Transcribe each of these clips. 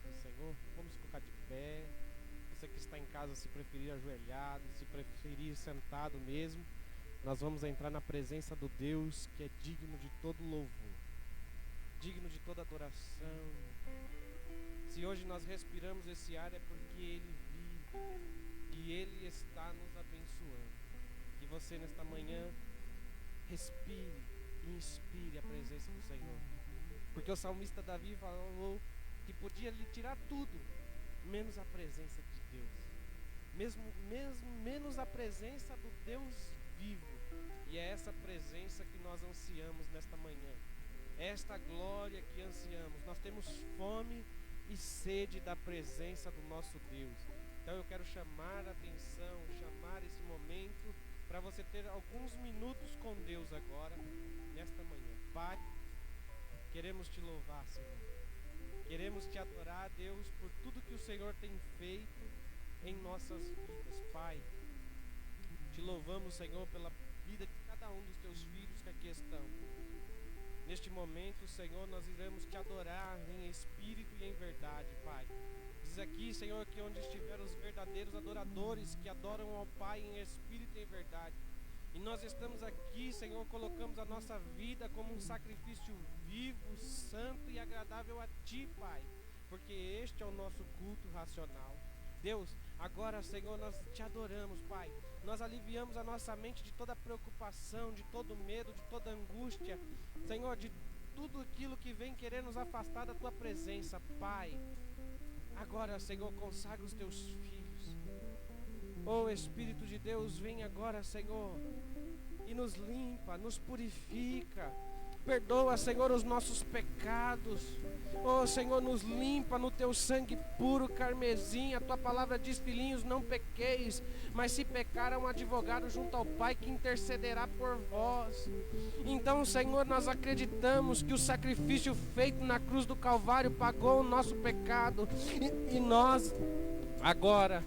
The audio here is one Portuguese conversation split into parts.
do Senhor, vamos colocar de pé. Você que está em casa, se preferir ajoelhado, se preferir sentado mesmo, nós vamos entrar na presença do Deus que é digno de todo louvor, digno de toda adoração. Se hoje nós respiramos esse ar é porque Ele vive e Ele está nos abençoando. Que você nesta manhã respire e inspire a presença do Senhor, porque o salmista Davi falou que podia lhe tirar tudo, menos a presença de Deus, menos a presença do Deus vivo. E é essa presença que nós ansiamos nesta manhã, é esta glória que ansiamos. Nós temos fome e sede da presença do nosso Deus. Então eu quero chamar a atenção, chamar esse momento para você ter alguns minutos com Deus agora, nesta manhã. Pai, queremos te louvar, Senhor. Queremos te adorar, Deus, por tudo que o Senhor tem feito em nossas vidas. Pai, te louvamos, Senhor, pela vida de cada um dos teus filhos que aqui estão. Neste momento, Senhor, nós iremos te adorar em espírito e em verdade, Pai. Diz aqui, Senhor, que onde estiver os verdadeiros adoradores que adoram ao Pai em espírito e em verdade. E nós estamos aqui, Senhor, colocamos a nossa vida como um sacrifício vivo, santo e agradável a Ti, Pai, porque este é o nosso culto racional. Deus, agora, Senhor, nós te adoramos, Pai. Nós aliviamos a nossa mente de toda preocupação, de todo medo, de toda angústia, Senhor, de tudo aquilo que vem querer nos afastar da Tua presença, Pai. Agora, Senhor, consagra os Teus filhos. Oh, Espírito de Deus, vem agora, Senhor, e nos limpa, nos purifica. Perdoa, Senhor, os nossos pecados. Oh, Senhor, nos limpa no Teu sangue puro, carmesim. A Tua palavra diz, filhinhos, não pequeis, mas se pecar, há um advogado junto ao Pai que intercederá por vós. Então, Senhor, nós acreditamos que o sacrifício feito na cruz do Calvário pagou o nosso pecado. E nós, agora,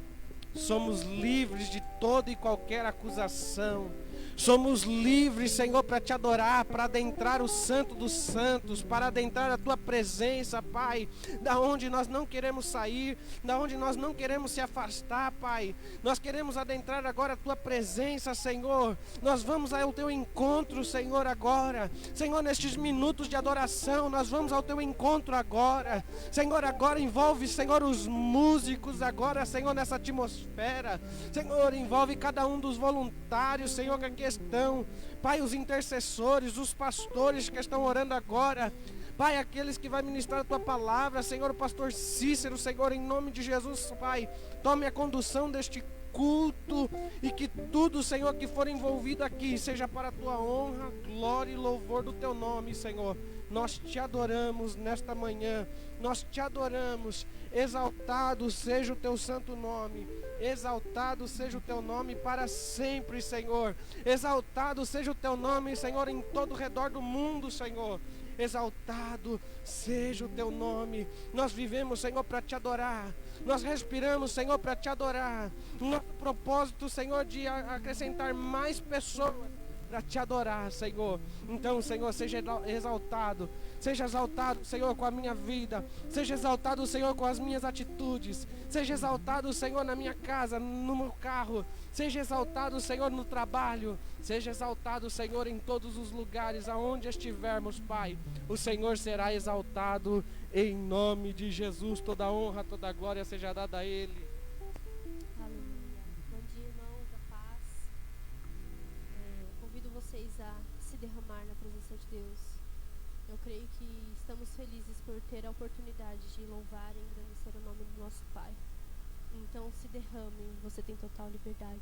somos livres de toda e qualquer acusação. Somos livres, Senhor, para te adorar, para adentrar o Santo dos Santos, para adentrar a Tua presença, Pai, da onde nós não queremos sair, da onde nós não queremos se afastar, Pai. Nós queremos adentrar agora a Tua presença, Senhor. Nós vamos ao Teu encontro, Senhor, agora. Senhor, nestes minutos de adoração, nós vamos ao Teu encontro agora. Senhor, agora envolve, Senhor, os músicos agora, Senhor, nessa atmosfera. Senhor, envolve cada um dos voluntários, Senhor, que aqui estão, Pai, os intercessores, os pastores que estão orando agora, Pai, aqueles que vai ministrar a Tua palavra, Senhor, o pastor Cícero, Senhor, em nome de Jesus, Pai, tome a condução deste culto e que tudo, Senhor, que for envolvido aqui seja para a Tua honra, glória e louvor do Teu nome, Senhor. Nós te adoramos nesta manhã, nós te adoramos. Exaltado seja o Teu santo nome, exaltado seja o Teu nome para sempre, Senhor. Exaltado seja o Teu nome, Senhor, em todo o redor do mundo, Senhor. Exaltado seja o Teu nome. Nós vivemos, Senhor, para te adorar. Nós respiramos, Senhor, para te adorar. Nosso propósito, Senhor, de acrescentar mais pessoas para te adorar, Senhor. Então, Senhor, seja exaltado, Senhor, com a minha vida. Seja exaltado, Senhor, com as minhas atitudes. Seja exaltado, Senhor, na minha casa, no meu carro. Seja exaltado, Senhor, no trabalho. Seja exaltado, Senhor, em todos os lugares aonde estivermos, Pai. O Senhor será exaltado em nome de Jesus. Toda honra, toda glória seja dada a Ele. Vocês a se derramar na presença de Deus. Eu creio que estamos felizes por ter a oportunidade de louvar e engrandecer o nome do nosso Pai. Então se derrame, você tem total liberdade.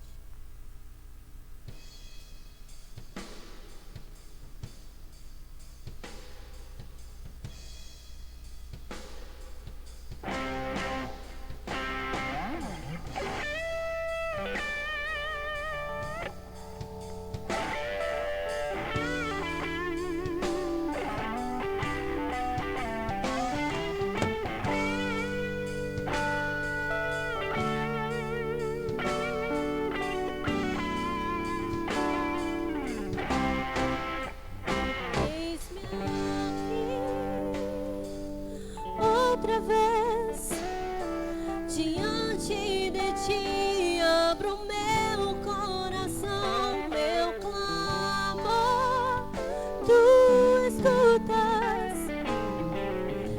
Outra vez Diante de ti abro meu coração, meu clamor, tu escutas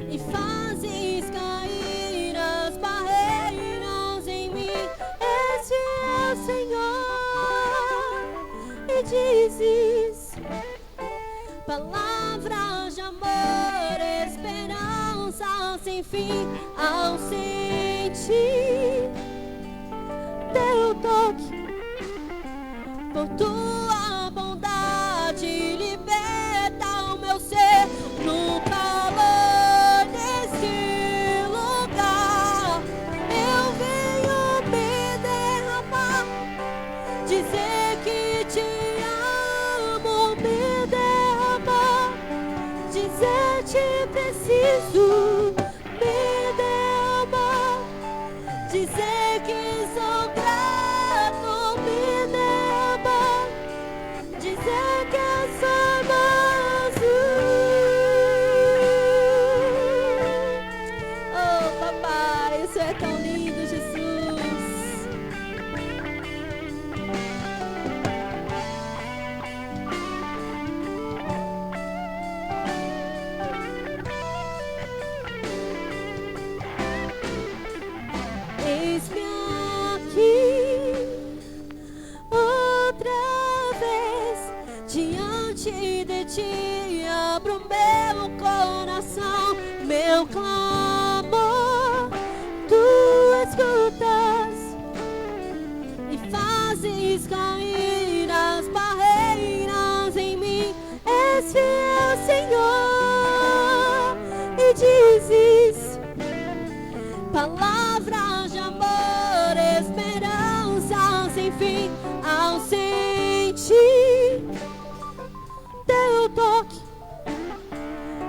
e fazes cair as barreiras em mim. Este é o Senhor e dizes palavras de amor, esperança sem fim ao sentir teu toque. Por tua bondade liberta o meu ser no calor desse lugar. Eu venho me derramar, dizer que te amo, me derramar, dizer te preciso, me derramar, dizer que sou grato, me derramar, dizer que eu sou manso. Oh papai, isso é tão lindo, Jesus. Eis-me aqui outra vez, diante de ti abro meu coração, meu clamor, tu escutas e fazes cair as barreiras em mim. És fiel, Senhor, e dizes palavras de amor, esperança sem fim ao sentir teu toque.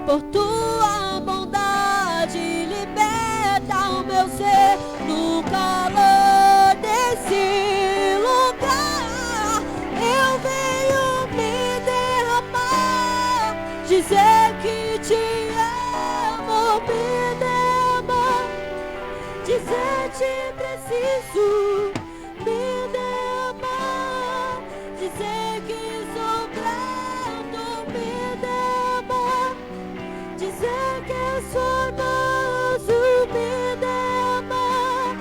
Por tua bondade liberta o meu ser no calor desse lugar. Eu venho me derramar, dizer que te amo, me derramar, dizer te preciso, me derramar, dizer que sou grato, me derramar, dizer que sou manso, me derramar,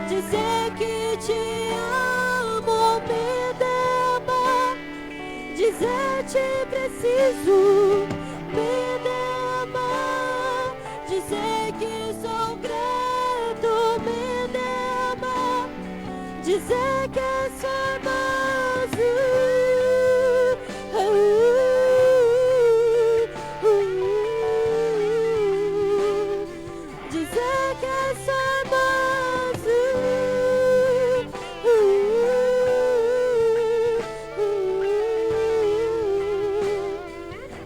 dizer que te amo, me derramar, dizer te preciso, me derramar, dizer que sou grato, me derramar, dizer que sou manso. Dizer que sou manso.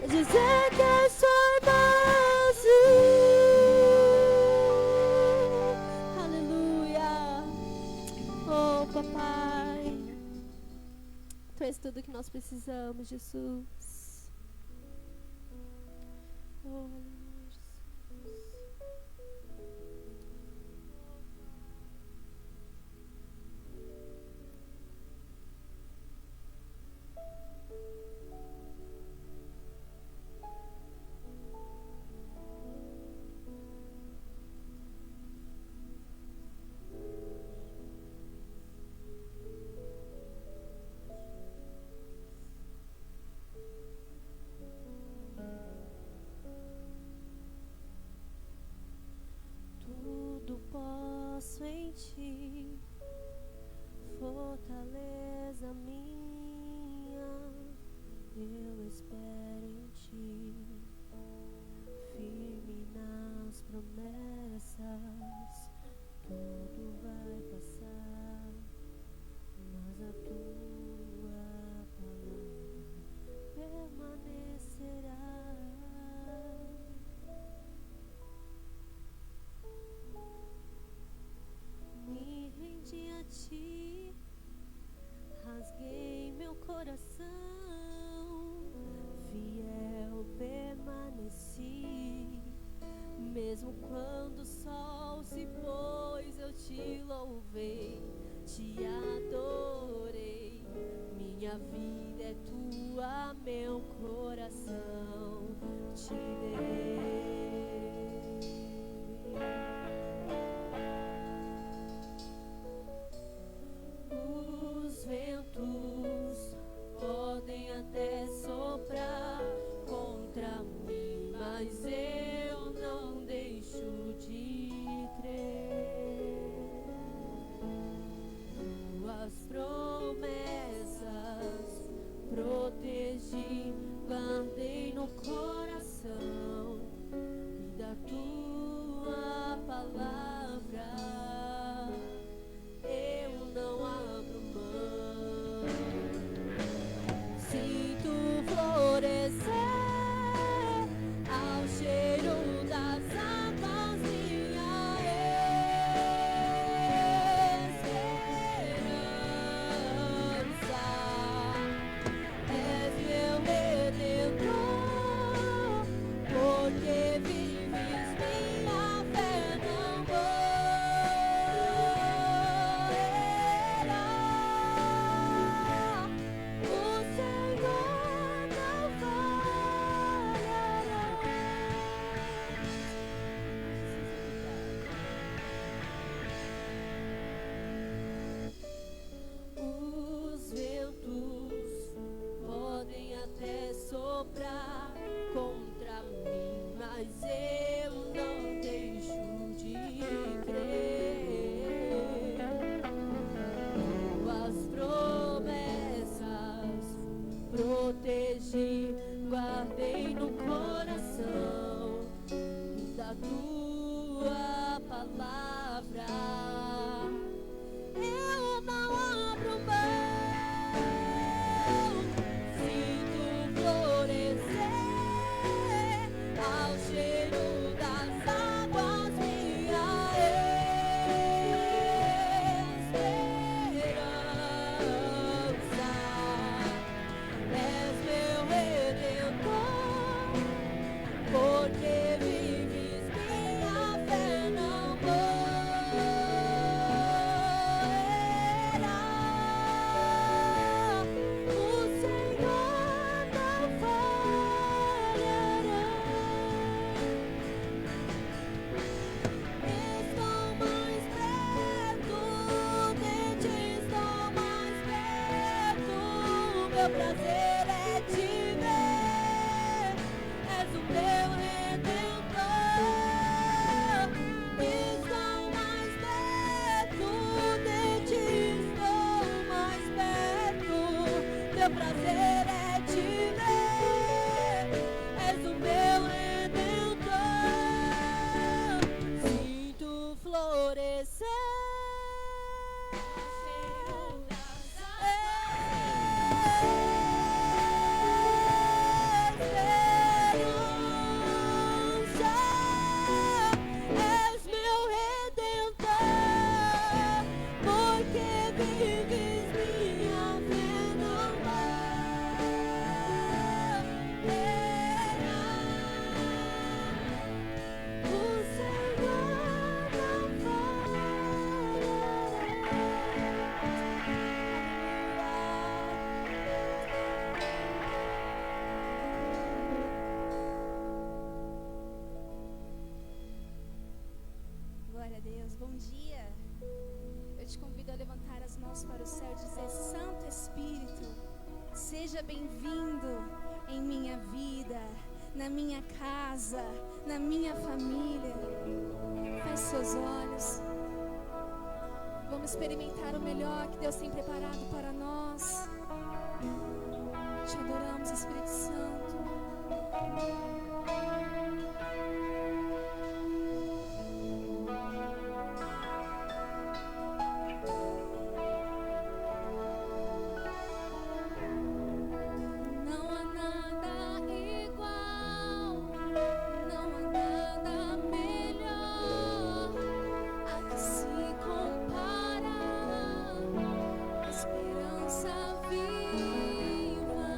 Dizer que sou manso. Aleluia. Oh, papai, tu és tudo que nós precisamos, Jesus. Oh, aleluia, Jesus. Tudo posso em ti, fortaleza minha, eu espero em ti, firme nas promessas, tudo vai passar, mas a tua palavra permanecerá. Me rendi a ti, rasguei meu coração, fiel permaneci, mesmo quando o sol se pôs, eu te te louvei, te adorei. Minha vida é tua, meu coração te dei. Os ventos podem até soprar contra mim, mas eu não deixo de crer. Tuas promessas protegi, guardei no coração, e da tua palavra eu não abro mão. Sinto florescer ao cheiro das águas minha esperança. És meu redentor, porque vives minha fé não morrerá. O Senhor não falhará. Os ventos podem até soprar contra mim, mas eu não deixo de crer. Tuas promessas protegi, guardei no coração, e da tua palavra eu não abro mão. Sinto florescer ao cheiro das águas minha esperança. És meu redentor, porque vives minha fé não morrerá. O Senhor não falhará. Estou mais perto de ti, estou mais perto. Meu prazer é te ver, és o meu redentor. Estou mais perto de ti, estou mais perto. Meu prazer é te ver, és o meu redentor. Sinto florescer esperança. És meu redentor, porque vives minha fé não morrerá. O Senhor não Glória a Deus, bom dia. Eu te convido a levantar as mãos para o céu e dizer: Santo Espírito, seja bem-vindo em minha vida, na minha casa, na minha família. Feche seus olhos. Vamos experimentar o melhor que Deus tem preparado para nós. Te adoramos, Espírito Santo. Não há nada igual, não há nada melhor a que se compara. Esperança viva.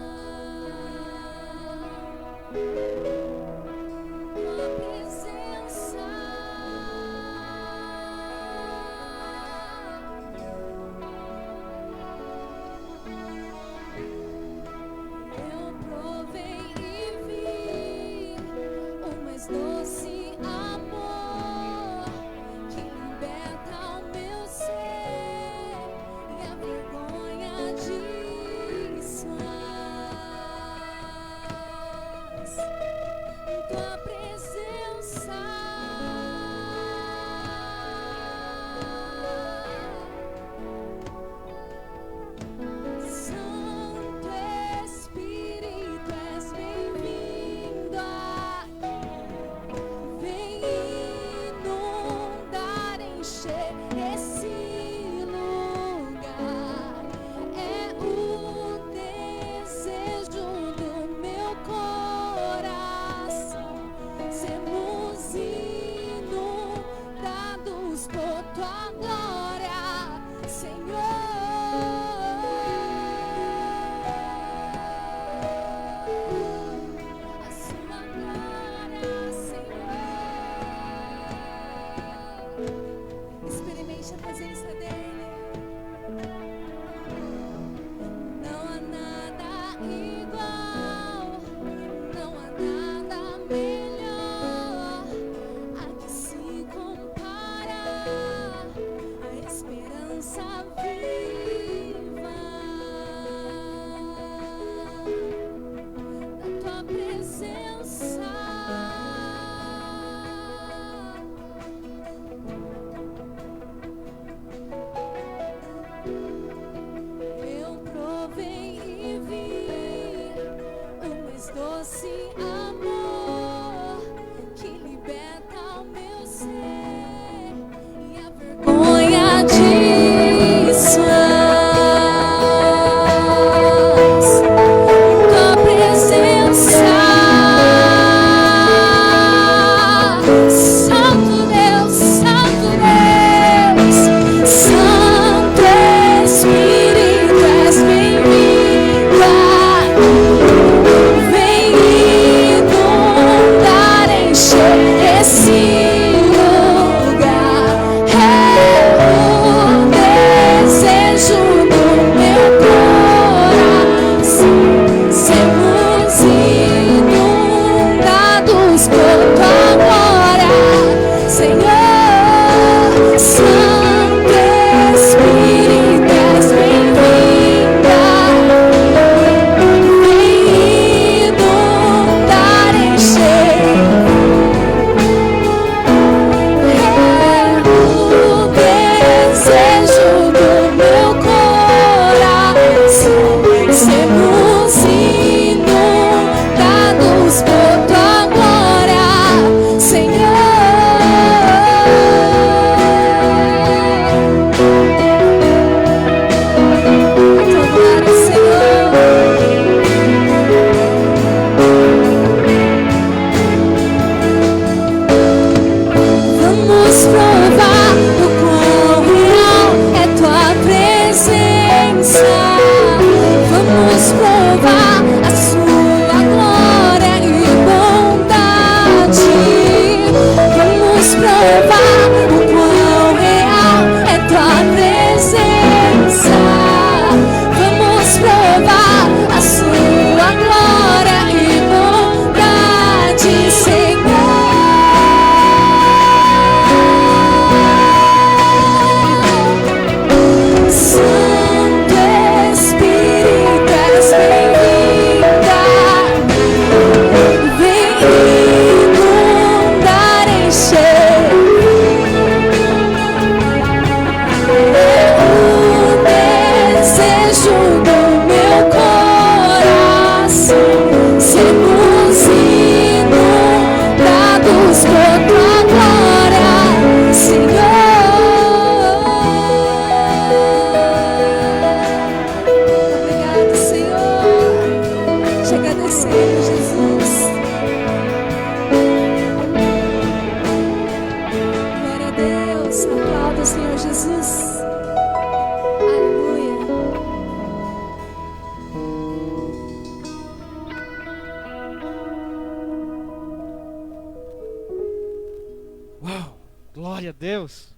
Glória a Deus.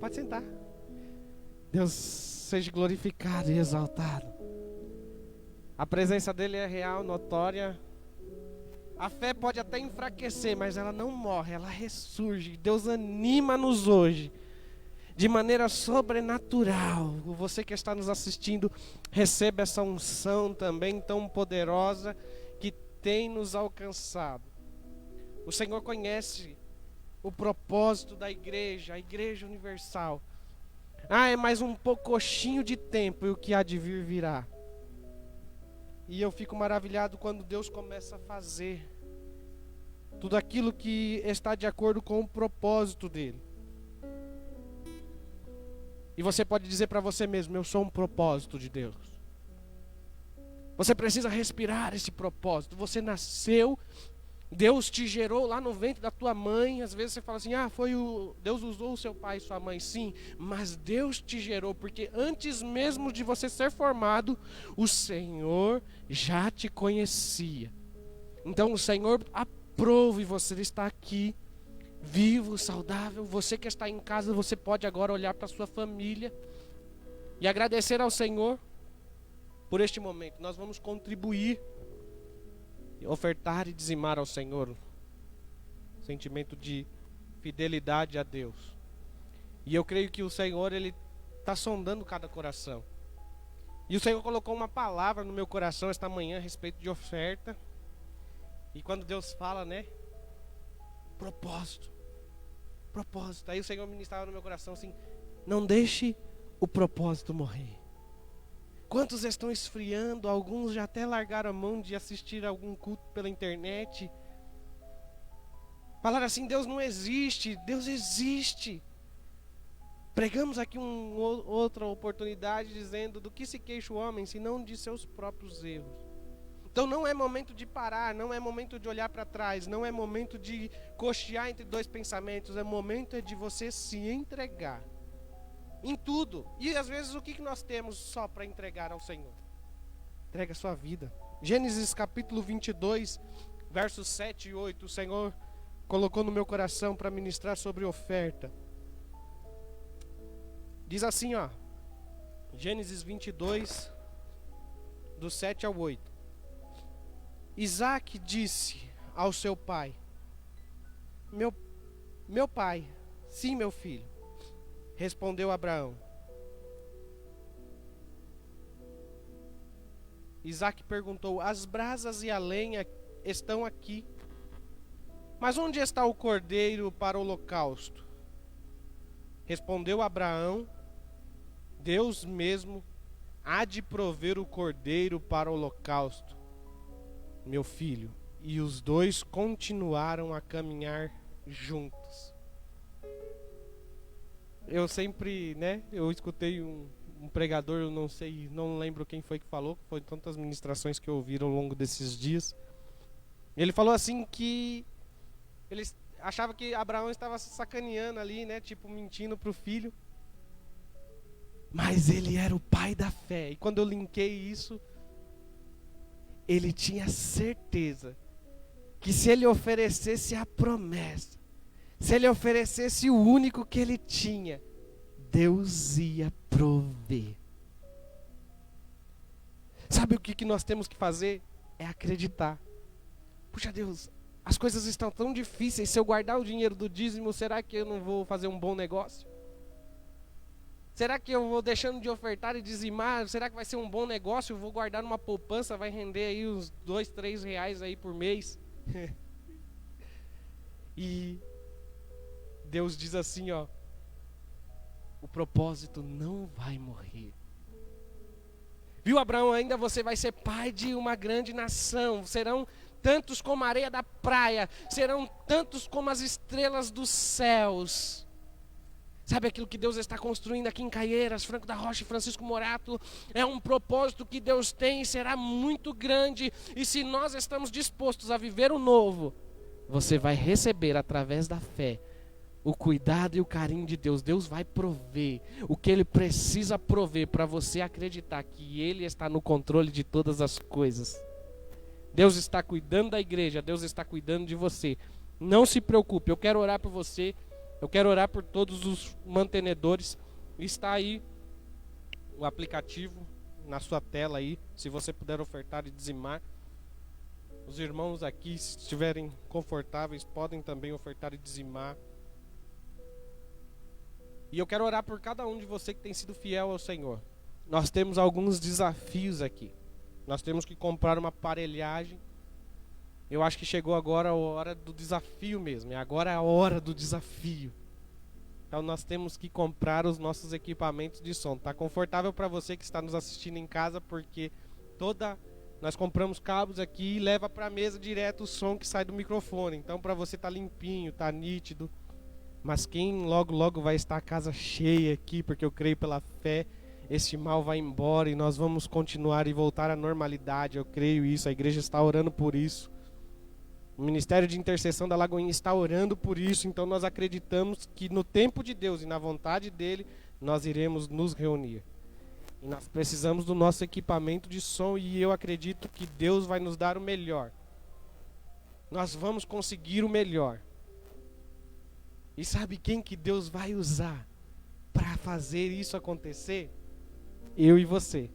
Pode sentar. Deus seja glorificado e exaltado. A presença dele é real, notória. A fé pode até enfraquecer, mas ela não morre, ela ressurge. Deus anima-nos hoje de maneira sobrenatural. Você que está nos assistindo, receba essa unção também tão poderosa que tem nos alcançado. O Senhor conhece o propósito da igreja, a igreja universal. É mais um poucochinho de tempo e o que há de vir virá. E eu fico maravilhado quando Deus começa a fazer tudo aquilo que está de acordo com o propósito dele. E você pode dizer para você mesmo: eu sou um propósito de Deus. Você precisa respirar esse propósito. Você nasceu, Deus te gerou lá no ventre da tua mãe. Às vezes você fala assim: Deus usou o seu pai e sua mãe. Sim, mas Deus te gerou, porque antes mesmo de você ser formado, o Senhor já te conhecia. Então o Senhor aprove você estar aqui, vivo, saudável. Você que está em casa, você pode agora olhar para a sua família e agradecer ao Senhor por este momento. Nós vamos contribuir, ofertar e dizimar ao Senhor, sentimento de fidelidade a Deus. E eu creio que o Senhor, Ele está sondando cada coração. E o Senhor colocou uma palavra no meu coração esta manhã a respeito de oferta. E quando Deus fala, propósito. Aí o Senhor ministrava no meu coração assim: não deixe o propósito morrer. Quantos estão esfriando? Alguns já até largaram a mão de assistir algum culto pela internet. Falaram assim: Deus não existe. Deus existe. Pregamos aqui outra oportunidade dizendo do que se queixa o homem, senão de seus próprios erros. Então não é momento de parar, não é momento de olhar para trás, não é momento de cochear entre dois pensamentos, é momento de você se entregar em tudo. E às vezes o que nós temos só para entregar ao Senhor? Entrega a sua vida. Gênesis capítulo 22, versos 7 e 8, o Senhor colocou no meu coração para ministrar sobre oferta. Diz assim, ó, Gênesis 22, do 7 ao 8. Isaac disse ao seu pai: Meu pai, sim, meu filho. Respondeu Abraão. Isaac perguntou: as brasas e a lenha estão aqui, mas onde está o cordeiro para o holocausto? Respondeu Abraão: Deus mesmo há de prover o cordeiro para o holocausto, meu filho. E os dois continuaram a caminhar juntos. Eu sempre, eu escutei um pregador, eu não lembro quem foi que falou, foi tantas ministrações que eu ouvi ao longo desses dias. Ele falou assim que ele achava que Abraão estava se sacaneando ali, tipo mentindo para o filho. Mas ele era o pai da fé. E quando eu linkei isso, ele tinha certeza que se ele oferecesse a promessa, se ele oferecesse o único que ele tinha, Deus ia prover. Sabe o que nós temos que fazer? É acreditar. Puxa Deus, as coisas estão tão difíceis, se eu guardar o dinheiro do dízimo, será que eu não vou fazer um bom negócio? Será que eu vou deixando de ofertar e dizimar? Será que vai ser um bom negócio? Eu vou guardar numa poupança, vai render aí uns 2, 3 reais aí por mês. E Deus diz assim, ó: o propósito não vai morrer. Viu, Abraão? Ainda você vai ser pai de uma grande nação. Serão tantos como a areia da praia, serão tantos como as estrelas dos céus. Sabe aquilo que Deus está construindo aqui em Caieiras, Franco da Rocha e Francisco Morato? É um propósito que Deus tem e será muito grande. E se nós estamos dispostos a viver o novo, você vai receber através da fé o cuidado e o carinho de Deus. Deus vai prover o que Ele precisa prover para você acreditar que Ele está no controle de todas as coisas. Deus está cuidando da igreja, Deus está cuidando de você. Não se preocupe, eu quero orar por você. Eu quero orar por todos os mantenedores. Está aí o aplicativo na sua tela aí, se você puder ofertar e dizimar. Os irmãos aqui, se estiverem confortáveis, podem também ofertar e dizimar. E eu quero orar por cada um de você que tem sido fiel ao Senhor. Nós temos alguns desafios aqui. Nós temos que comprar uma aparelhagem. Eu acho que chegou agora a hora do desafio mesmo. Agora é a hora do desafio. Então nós temos que comprar os nossos equipamentos de som. Tá confortável para você que está nos assistindo em casa, porque nós compramos cabos aqui e leva para a mesa direto o som que sai do microfone. Então para você tá limpinho, tá nítido. Mas quem logo vai estar a casa cheia aqui, porque eu creio pela fé, este mal vai embora e nós vamos continuar e voltar à normalidade. Eu creio isso, a igreja está orando por isso. O Ministério de Intercessão da Lagoinha está orando por isso, então nós acreditamos que no tempo de Deus e na vontade dEle, nós iremos nos reunir. E nós precisamos do nosso equipamento de som e eu acredito que Deus vai nos dar o melhor. Nós vamos conseguir o melhor. E sabe quem que Deus vai usar para fazer isso acontecer? Eu e você.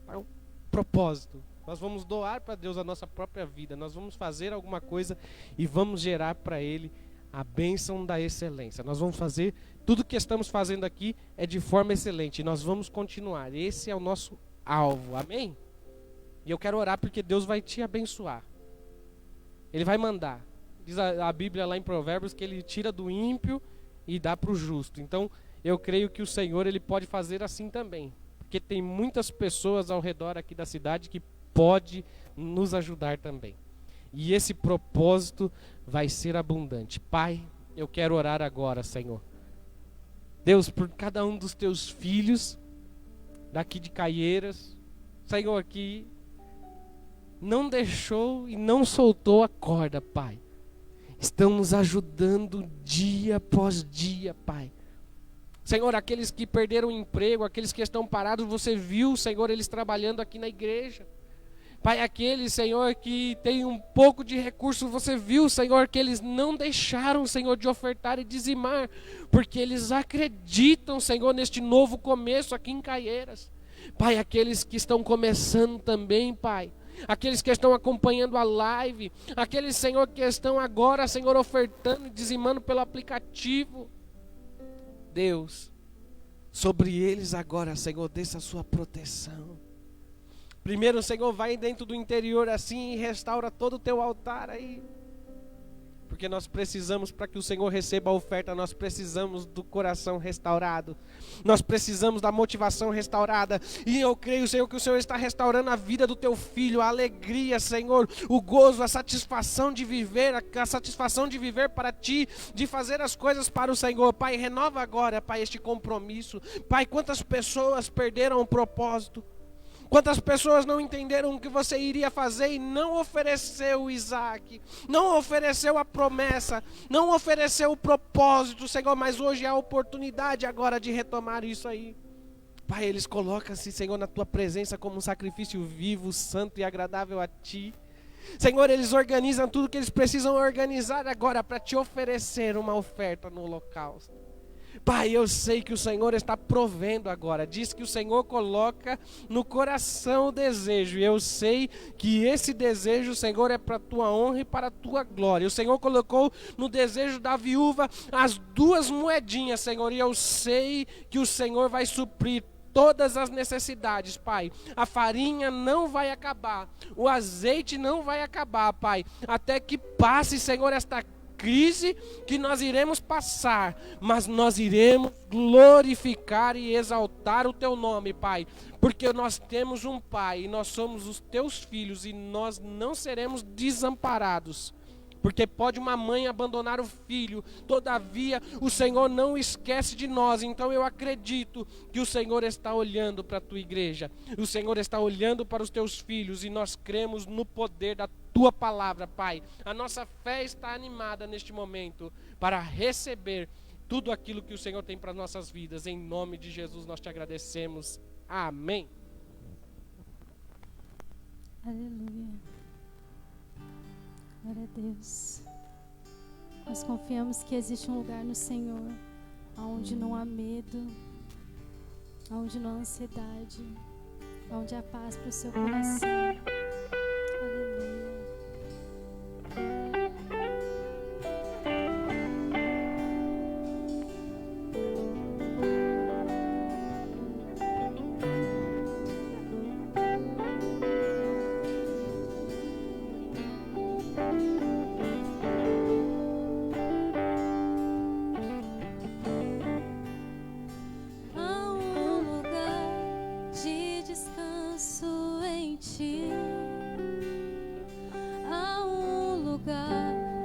Para um propósito. Nós vamos doar para Deus a nossa própria vida. Nós vamos fazer alguma coisa e vamos gerar para Ele a bênção da excelência. Nós vamos fazer, tudo que estamos fazendo aqui é de forma excelente. E nós vamos continuar. Esse é o nosso alvo. Amém? E eu quero orar porque Deus vai te abençoar. Ele vai mandar. Diz a Bíblia lá em Provérbios que Ele tira do ímpio e dá para o justo. Então, eu creio que o Senhor Ele pode fazer assim também. Porque tem muitas pessoas ao redor aqui da cidade que pode nos ajudar também. E esse propósito vai ser abundante. Pai, eu quero orar agora, Senhor. Deus, por cada um dos teus filhos daqui de Caieiras, Senhor, aqui não deixou e não soltou a corda, Pai. Estão nos ajudando dia após dia, Pai. Senhor, aqueles que perderam o emprego, aqueles que estão parados, você viu, Senhor, eles trabalhando aqui na igreja. Pai, aqueles, Senhor, que tem um pouco de recurso, você viu, Senhor, que eles não deixaram, Senhor, de ofertar e dizimar, porque eles acreditam, Senhor, neste novo começo aqui em Caieiras. Pai, aqueles que estão começando também, Pai, aqueles que estão acompanhando a live, aqueles, Senhor, que estão agora, Senhor, ofertando e dizimando pelo aplicativo. Deus, sobre eles agora, Senhor, desça a sua proteção. Primeiro, Senhor, vai dentro do interior assim e restaura todo o teu altar aí. Porque nós precisamos, para que o Senhor receba a oferta, nós precisamos do coração restaurado. Nós precisamos da motivação restaurada. E eu creio, Senhor, que o Senhor está restaurando a vida do teu filho, a alegria, Senhor, o gozo, a satisfação de viver, a satisfação de viver para Ti, de fazer as coisas para o Senhor. Pai, renova agora, Pai, este compromisso. Pai, quantas pessoas perderam o propósito? Quantas pessoas não entenderam o que você iria fazer e não ofereceu o Isaac, não ofereceu a promessa, não ofereceu o propósito, Senhor, mas hoje é a oportunidade agora de retomar isso aí. Pai, eles colocam-se, Senhor, na Tua presença como um sacrifício vivo, santo e agradável a Ti. Senhor, eles organizam tudo que eles precisam organizar agora para Te oferecer uma oferta no holocausto. Pai, eu sei que o Senhor está provendo agora. Diz que o Senhor coloca no coração o desejo. E eu sei que esse desejo, Senhor, é para a Tua honra e para a Tua glória. O Senhor colocou no desejo da viúva as 2 moedinhas, Senhor. E eu sei que o Senhor vai suprir todas as necessidades, Pai. A farinha não vai acabar. O azeite não vai acabar, Pai. Até que passe, Senhor, esta crise que nós iremos passar, mas nós iremos glorificar e exaltar o Teu nome, Pai, porque nós temos um Pai e nós somos os Teus filhos e nós não seremos desamparados. Porque pode uma mãe abandonar o filho, todavia o Senhor não esquece de nós. Então eu acredito que o Senhor está olhando para a Tua igreja, o Senhor está olhando para os Teus filhos e nós cremos no poder da Tua palavra, Pai. A nossa fé está animada neste momento para receber tudo aquilo que o Senhor tem para as nossas vidas. Em nome de Jesus nós Te agradecemos. Amém. Aleluia. Glória a Deus. Nós confiamos que existe um lugar no Senhor onde não há medo, onde não há ansiedade, onde há paz para o seu coração. Aleluia.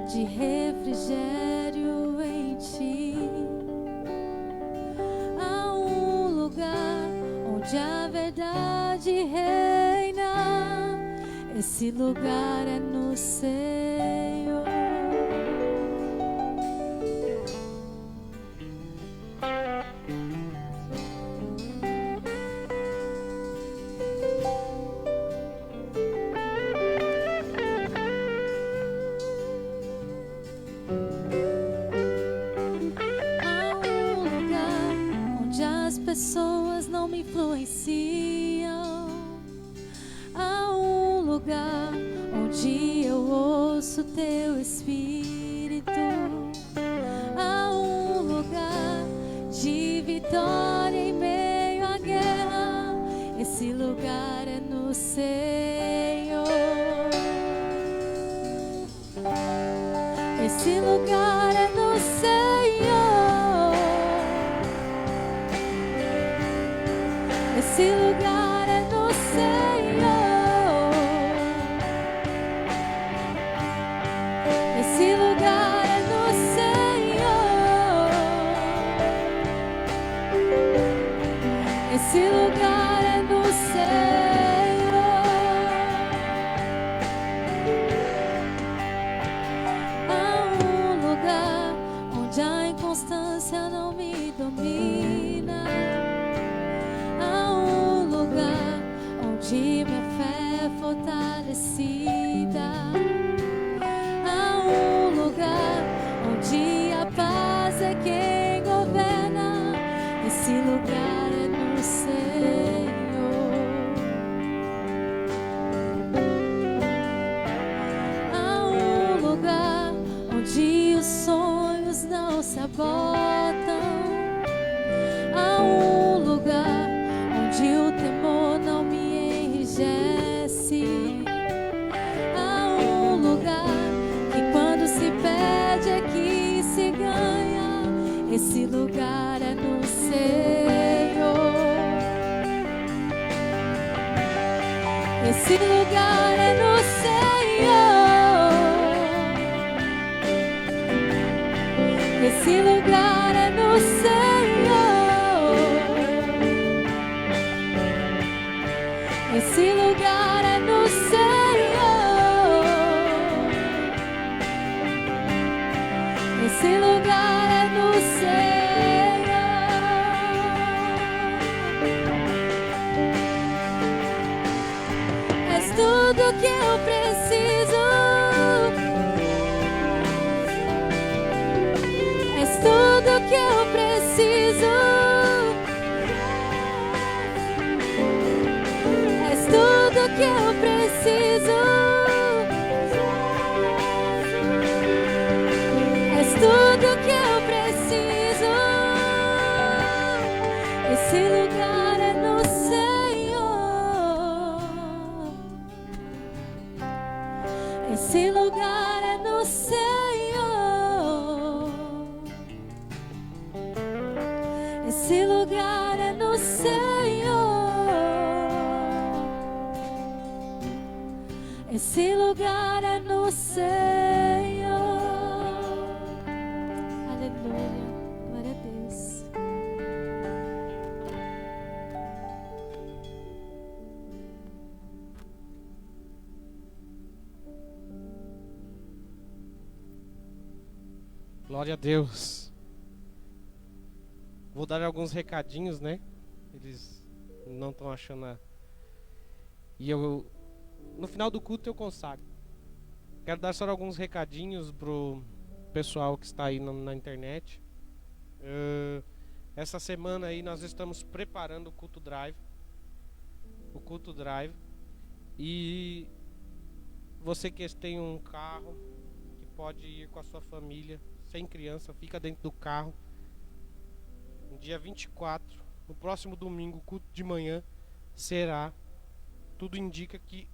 De refrigério em Ti, há um lugar onde a verdade reina. Esse lugar é no Senhor. Pessoas não me influenciam. Há um lugar onde eu ouço Teu Espírito. Há um lugar de vitória em meio à guerra. Esse lugar é no Senhor. Esse lugar é no Senhor. Esse lugar é no Senhor. Esse lugar é no Senhor. descida a um lugar onde a paz é quem governa. Esse lugar é no Senhor. A um lugar onde os sonhos não se abortam. A um lugar onde o temor não me enrijece. Há um lugar que quando se perde é que se ganha. Esse lugar é no Senhor. Esse lugar é no Senhor. Esse lugar é no Senhor. Esse lugar é no Senhor. Esse lugar é no Senhor. És tudo que eu preciso. És tudo que eu preciso. És tudo que eu preciso. És tudo que eu preciso. Esse lugar é no Senhor. Esse lugar é no Senhor. Esse lugar é no Senhor. Esse lugar é no Senhor. Aleluia. Glória a Deus. Glória a Deus. Vou dar alguns recadinhos, né? Eles não estão achando E no final do culto eu consagro. Quero dar só alguns recadinhos pro pessoal que está aí na internet. Essa semana aí nós estamos preparando o culto drive. E você que tem um carro, que pode ir com a sua família, sem criança, fica dentro do carro. No dia 24, no próximo domingo, o culto de manhã será. Tudo indica que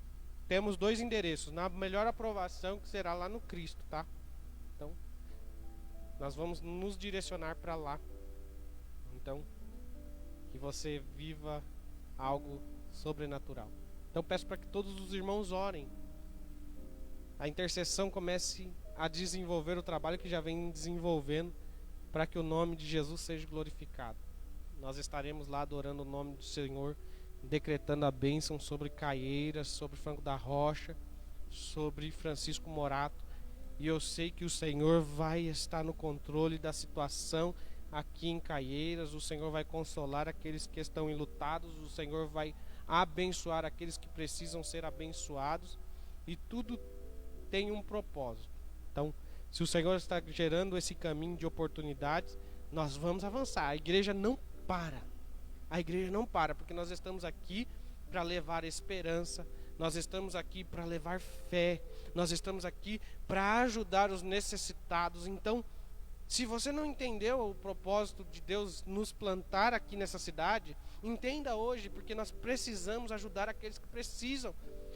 temos 2 endereços. Na melhor aprovação, que será lá no Cristo, tá? Então, nós vamos nos direcionar para lá. Então, que você viva algo sobrenatural. Então, peço para que todos os irmãos orem. A intercessão comece a desenvolver o trabalho que já vem desenvolvendo, para que o nome de Jesus seja glorificado. Nós estaremos lá adorando o nome do Senhor, decretando a bênção sobre Caieiras, sobre Franco da Rocha, sobre Francisco Morato. E eu sei que o Senhor vai estar no controle da situação aqui em Caieiras. O Senhor vai consolar aqueles que estão enlutados. O Senhor vai abençoar aqueles que precisam ser abençoados. E tudo tem um propósito. Então, se o Senhor está gerando esse caminho de oportunidades, nós vamos avançar. A igreja não para. A igreja não para, porque nós estamos aqui para levar esperança, nós estamos aqui para levar fé, nós estamos aqui para ajudar os necessitados. Então, se você não entendeu o propósito de Deus nos plantar aqui nessa cidade, entenda hoje, porque nós precisamos ajudar aqueles que precisam.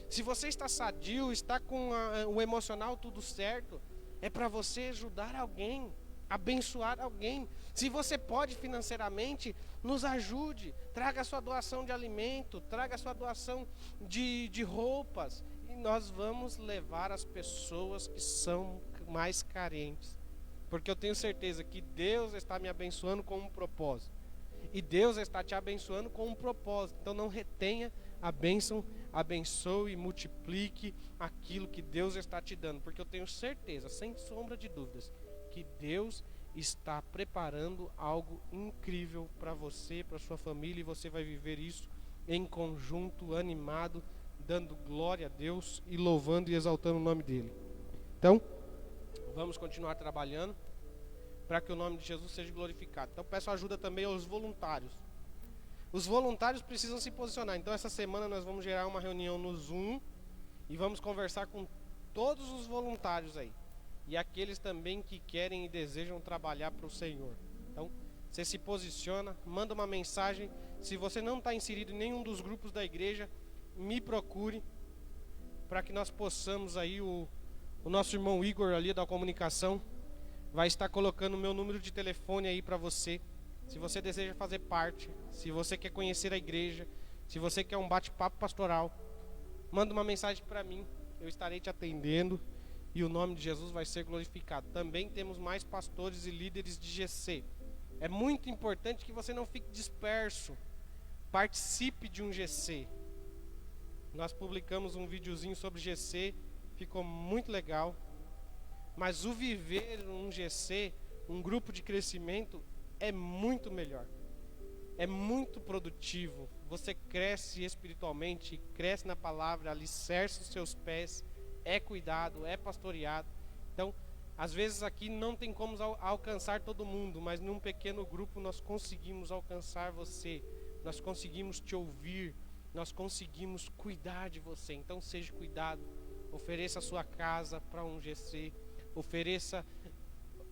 Se você está sadio, está com o emocional tudo certo, é para você ajudar alguém, abençoar alguém. Se você pode financeiramente, nos ajude, traga a sua doação de alimento, traga a sua doação de roupas, e nós vamos levar as pessoas que são mais carentes, porque eu tenho certeza que Deus está me abençoando com um propósito, e Deus está te abençoando com um propósito. Então não retenha a bênção, abençoe e multiplique aquilo que Deus está te dando, porque eu tenho certeza, sem sombra de dúvidas, que Deus está preparando algo incrível para você, para sua família, e você vai viver isso em conjunto, animado, dando glória a Deus e louvando e exaltando o nome dele. Então, vamos continuar trabalhando para que o nome de Jesus seja glorificado. Então, peço ajuda também aos voluntários. Os voluntários precisam se posicionar. Então, essa semana nós vamos gerar uma reunião no Zoom e vamos conversar com todos os voluntários aí. E aqueles também que querem e desejam trabalhar para o Senhor. Então, você se posiciona, manda uma mensagem. Se você não está inserido em nenhum dos grupos da igreja, me procure para que nós possamos aí, o nosso irmão Igor ali da comunicação vai estar colocando o meu número de telefone aí para você. Se você deseja fazer parte, se você quer conhecer a igreja, se você quer um bate-papo pastoral, manda uma mensagem para mim, eu estarei te atendendo e o nome de Jesus vai ser glorificado. Também temos mais pastores e líderes de GC. É muito importante que você não fique disperso. Participe de um GC. Nós publicamos um videozinho sobre GC, ficou muito legal. Mas o viver um GC, um grupo de crescimento, é muito melhor. É muito produtivo. Você cresce espiritualmente, cresce na palavra, alicerça os seus pés, é cuidado, é pastoreado. Então, às vezes aqui não tem como alcançar todo mundo, mas num pequeno grupo nós conseguimos alcançar você, nós conseguimos te ouvir, nós conseguimos cuidar de você. Então seja cuidado, ofereça a sua casa para um GC, ofereça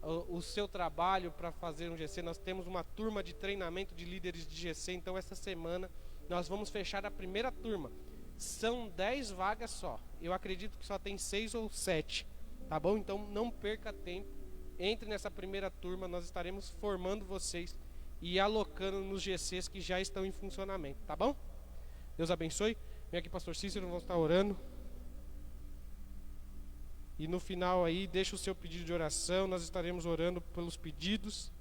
o seu trabalho para fazer um GC. Nós temos uma turma de treinamento de líderes de GC, então essa semana nós vamos fechar a primeira turma. São 10 vagas só, eu acredito que só tem 6 ou 7. Tá bom? Então não perca tempo. Entre nessa primeira turma, nós estaremos formando vocês e alocando nos GCs que já estão em funcionamento, tá bom? Deus abençoe. Vem aqui, pastor Cícero, vamos estar orando. E no final aí, deixa o seu pedido de oração. Nós estaremos orando pelos pedidos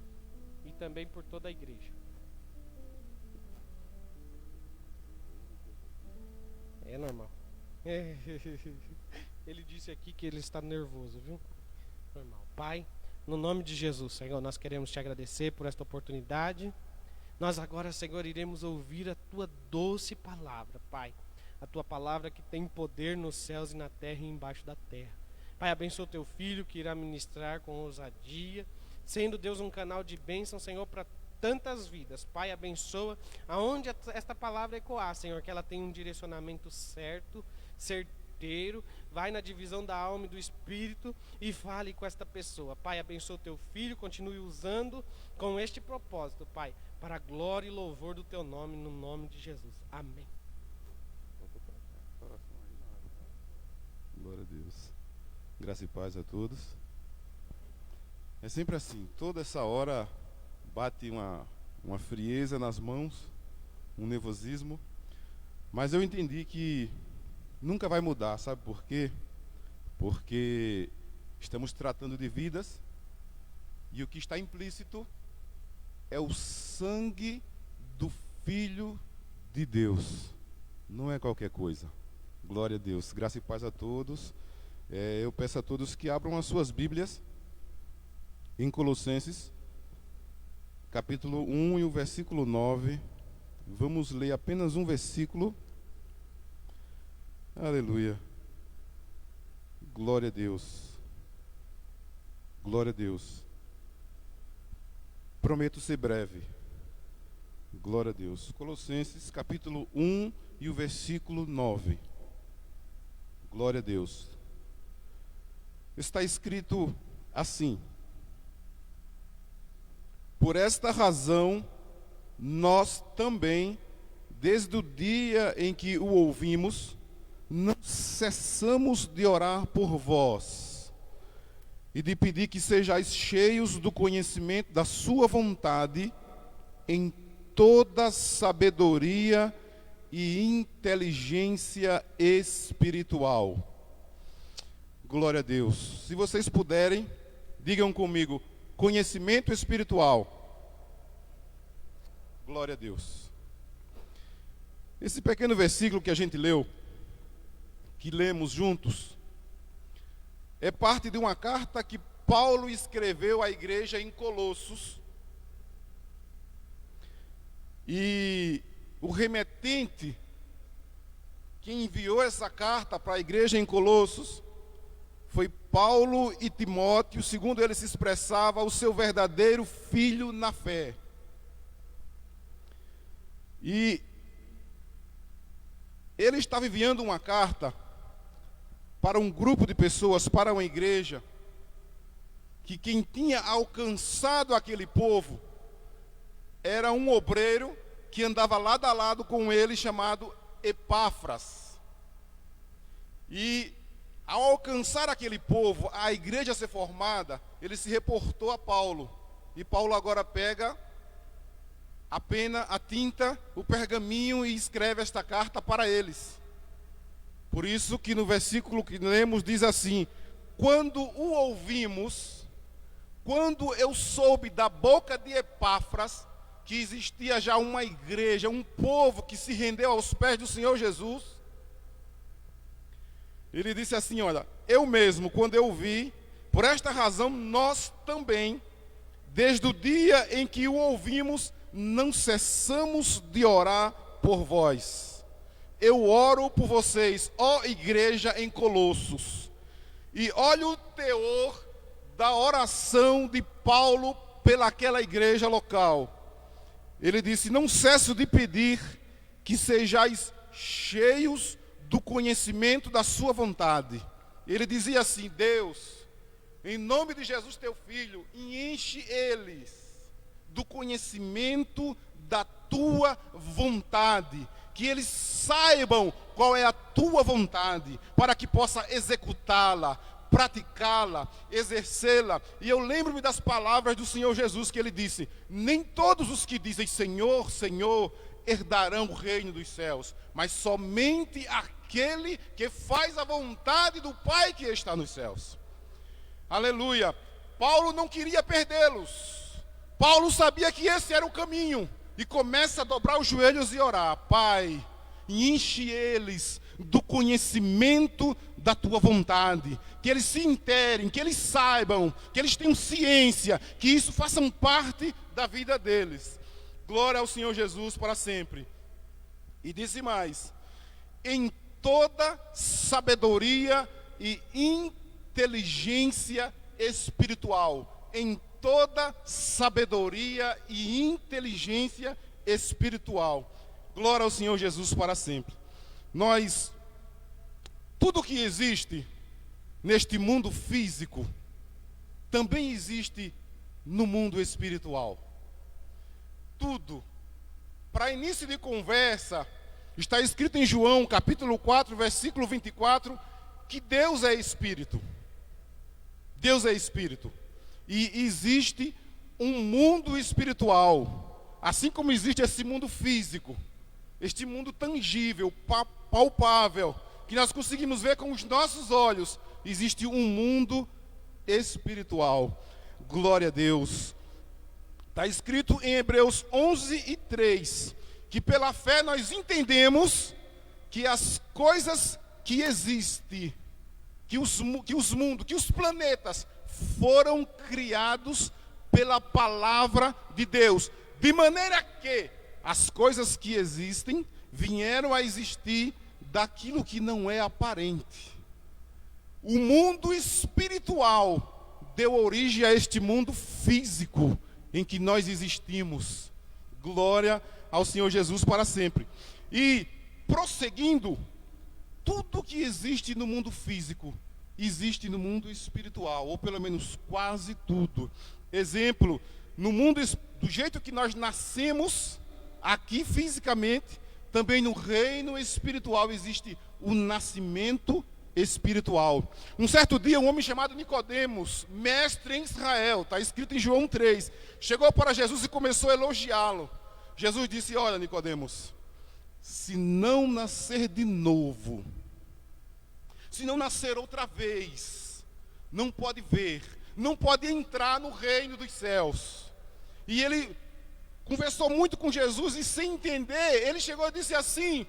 e também por toda a igreja. É normal. Ele disse aqui que ele está nervoso, viu? Normal. Pai, no nome de Jesus, Senhor, nós queremos te agradecer por esta oportunidade. Nós agora, Senhor, iremos ouvir a tua doce palavra, Pai. A tua palavra que tem poder nos céus e na terra e embaixo da terra. Pai, abençoa o teu filho que irá ministrar com ousadia, sendo Deus um canal de bênção, Senhor, para tantas vidas. Pai, abençoa aonde esta palavra ecoar, Senhor, que ela tenha um direcionamento certo, certeiro, vai na divisão da alma e do espírito e fale com esta pessoa. Pai, abençoa o teu filho, continue usando com este propósito, Pai, para a glória e louvor do teu nome, no nome de Jesus. Amém. Glória a Deus. Graça e paz a todos. É sempre assim, toda essa hora bate uma frieza nas mãos, um nervosismo, mas eu entendi que nunca vai mudar, sabe por quê? Porque estamos tratando de vidas e o que está implícito é o sangue do Filho de Deus, não é qualquer coisa. Glória a Deus, graça e paz a todos. Eu peço a todos que abram as suas Bíblias em Colossenses, capítulo 1 e o versículo 9. Vamos ler apenas um versículo. Aleluia. Glória a Deus. Glória a Deus. Prometo ser breve. Glória a Deus. Colossenses, capítulo 1 e o versículo 9. Glória a Deus. Está escrito assim: por esta razão, nós também, desde o dia em que o ouvimos, não cessamos de orar por vós e de pedir que sejais cheios do conhecimento da sua vontade em toda sabedoria e inteligência espiritual. Glória a Deus. Se vocês puderem, digam comigo: conhecimento espiritual. Glória a Deus. Esse pequeno versículo que a gente leu, que lemos juntos, é parte de uma carta que Paulo escreveu à igreja em Colossos. E o remetente quem enviou essa carta para a igreja em Colossos foi Paulo e Timóteo, segundo ele se expressava, o seu verdadeiro filho na fé. E ele estava enviando uma carta para um grupo de pessoas, para uma igreja, que quem tinha alcançado aquele povo era um obreiro que andava lado a lado com ele, chamado Epáfras. E ao alcançar aquele povo, a igreja ser formada, ele se reportou a Paulo. E Paulo agora pega a pena, a tinta, o pergaminho e escreve esta carta para eles. Por isso que no versículo que lemos diz assim: quando o ouvimos, quando eu soube da boca de Epáfras que existia já uma igreja, um povo que se rendeu aos pés do Senhor Jesus, ele disse assim: olha, eu mesmo, quando eu vi, por esta razão nós também, desde o dia em que o ouvimos, não cessamos de orar por vós. Eu oro por vocês, ó igreja em Colossos. E olha o teor da oração de Paulo pelaquela igreja local. Ele disse: não cesso de pedir que sejais cheios do conhecimento da sua vontade. Ele dizia assim: Deus, em nome de Jesus teu filho, enche eles do conhecimento da tua vontade, que eles saibam qual é a tua vontade, para que possa executá-la, praticá-la, exercê-la. E eu lembro-me das palavras do Senhor Jesus, que ele disse: nem todos os que dizem Senhor, Senhor, herdarão o reino dos céus, mas somente aquele que faz a vontade do Pai que está nos céus. Aleluia. Paulo não queria perdê-los. Paulo sabia que esse era o caminho, e começa a dobrar os joelhos e orar: Pai, enche eles do conhecimento da tua vontade, que eles se interem, que eles saibam, que eles tenham ciência, que isso faça parte da vida deles. Glória ao Senhor Jesus para sempre. E disse mais: em toda sabedoria e inteligência espiritual, em toda sabedoria e inteligência espiritual. Glória ao Senhor Jesus para sempre. Tudo que existe neste mundo físico, também existe no mundo espiritual. Tudo. Para início de conversa, está escrito em João, capítulo 4, versículo 24, que Deus é Espírito. Deus é Espírito. E existe um mundo espiritual, assim como existe esse mundo físico, este mundo tangível, palpável, que nós conseguimos ver com os nossos olhos. Existe um mundo espiritual. Glória a Deus. Está escrito em Hebreus 11:3, que pela fé nós entendemos que as coisas que existem, que os planetas foram criados pela palavra de Deus, de maneira que as coisas que existem vieram a existir daquilo que não é aparente. O mundo espiritual deu origem a este mundo físico em que nós existimos. Glória ao Senhor Jesus para sempre. E prosseguindo, tudo que existe no mundo físico existe no mundo espiritual, ou pelo menos quase tudo. Exemplo, no mundo, do jeito que nós nascemos aqui fisicamente, também no reino espiritual existe o nascimento espiritual. Um certo dia, um homem chamado Nicodemos, mestre em Israel, está escrito em João 3, chegou para Jesus e começou a elogiá-lo. Jesus disse: olha, Nicodemos, se não nascer de novo, se não nascer outra vez, não pode ver, não pode entrar no reino dos céus. E ele conversou muito com Jesus, e sem entender, ele chegou e disse assim: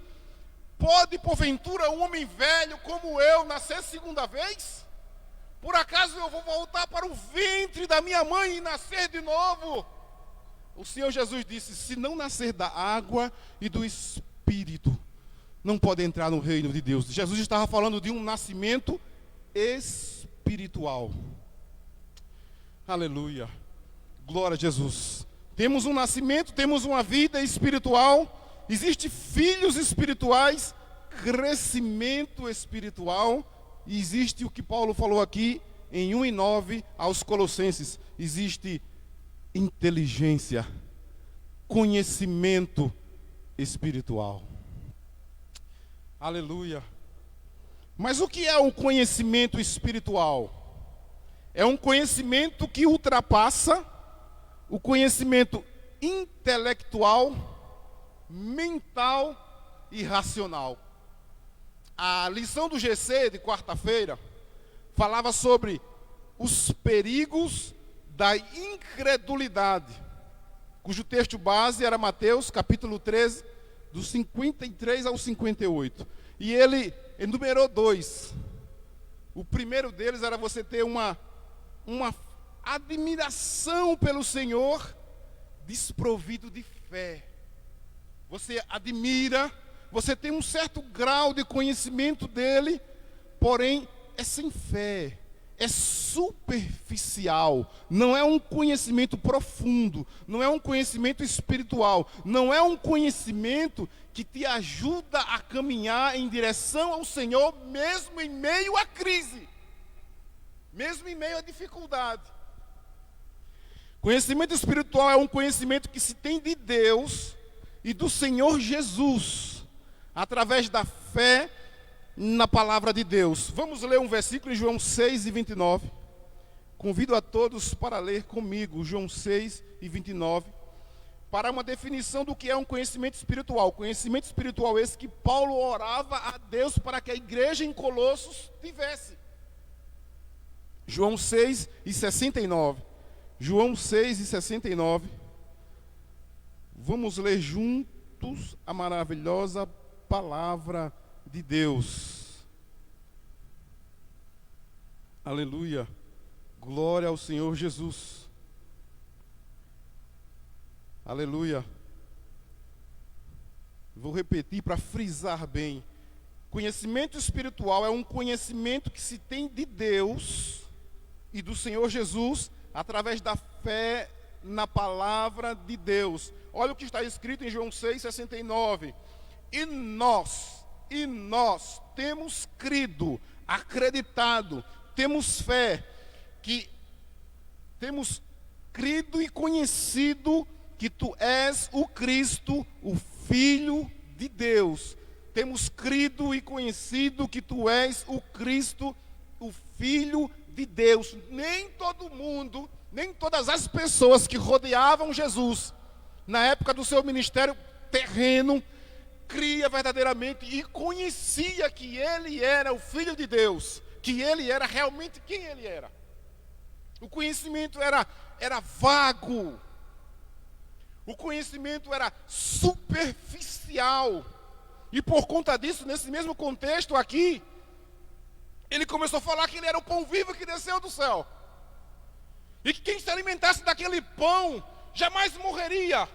pode porventura um homem velho como eu nascer segunda vez? Por acaso eu vou voltar para o ventre da minha mãe e nascer de novo? O Senhor Jesus disse: se não nascer da água e do Espírito, não podem entrar no reino de Deus. Jesus estava falando de um nascimento espiritual. Aleluia. Glória a Jesus. Temos um nascimento, temos uma vida espiritual, existem filhos espirituais, crescimento espiritual, e existe o que Paulo falou aqui em 1:9 aos Colossenses, existe inteligência, conhecimento espiritual. Aleluia. Mas o que é o conhecimento espiritual? É um conhecimento que ultrapassa o conhecimento intelectual, mental e racional. A lição do GC de quarta-feira falava sobre os perigos da incredulidade, cujo texto base era Mateus capítulo 13, dos 53 ao 58. E ele enumerou 2. O primeiro deles era você ter uma admiração pelo Senhor desprovido de fé. Você admira, você tem um certo grau de conhecimento dele, porém é sem fé, é superficial, não é um conhecimento profundo, não é um conhecimento espiritual, não é um conhecimento que te ajuda a caminhar em direção ao Senhor, mesmo em meio à crise, mesmo em meio à dificuldade. Conhecimento espiritual é um conhecimento que se tem de Deus e do Senhor Jesus, através da fé na palavra de Deus. Vamos ler um versículo em João 6:29. Convido a todos para ler comigo João 6:29, para uma definição do que é um conhecimento espiritual. Conhecimento espiritual esse que Paulo orava a Deus para que a igreja em Colossos tivesse. João 6:69. João 6:69. Vamos ler juntos a maravilhosa palavra de Deus. Aleluia. Glória ao Senhor Jesus. Aleluia. Vou repetir para frisar bem. Conhecimento espiritual é um conhecimento que se tem de Deus e do Senhor Jesus através da fé na palavra de Deus. Olha o que está escrito em João 6:69. E nós temos crido, acreditado, temos fé, que temos crido e conhecido que tu és o Cristo, o Filho de Deus. Temos crido e conhecido que tu és o Cristo, o Filho de Deus. Nem todo mundo, nem todas as pessoas que rodeavam Jesus na época do seu ministério terreno cria verdadeiramente e conhecia que ele era o Filho de Deus, que ele era realmente quem ele era. O conhecimento era vago, o conhecimento era superficial, e por conta disso, nesse mesmo contexto aqui, ele começou a falar que ele era o pão vivo que desceu do céu, e que quem se alimentasse daquele pão jamais morreria.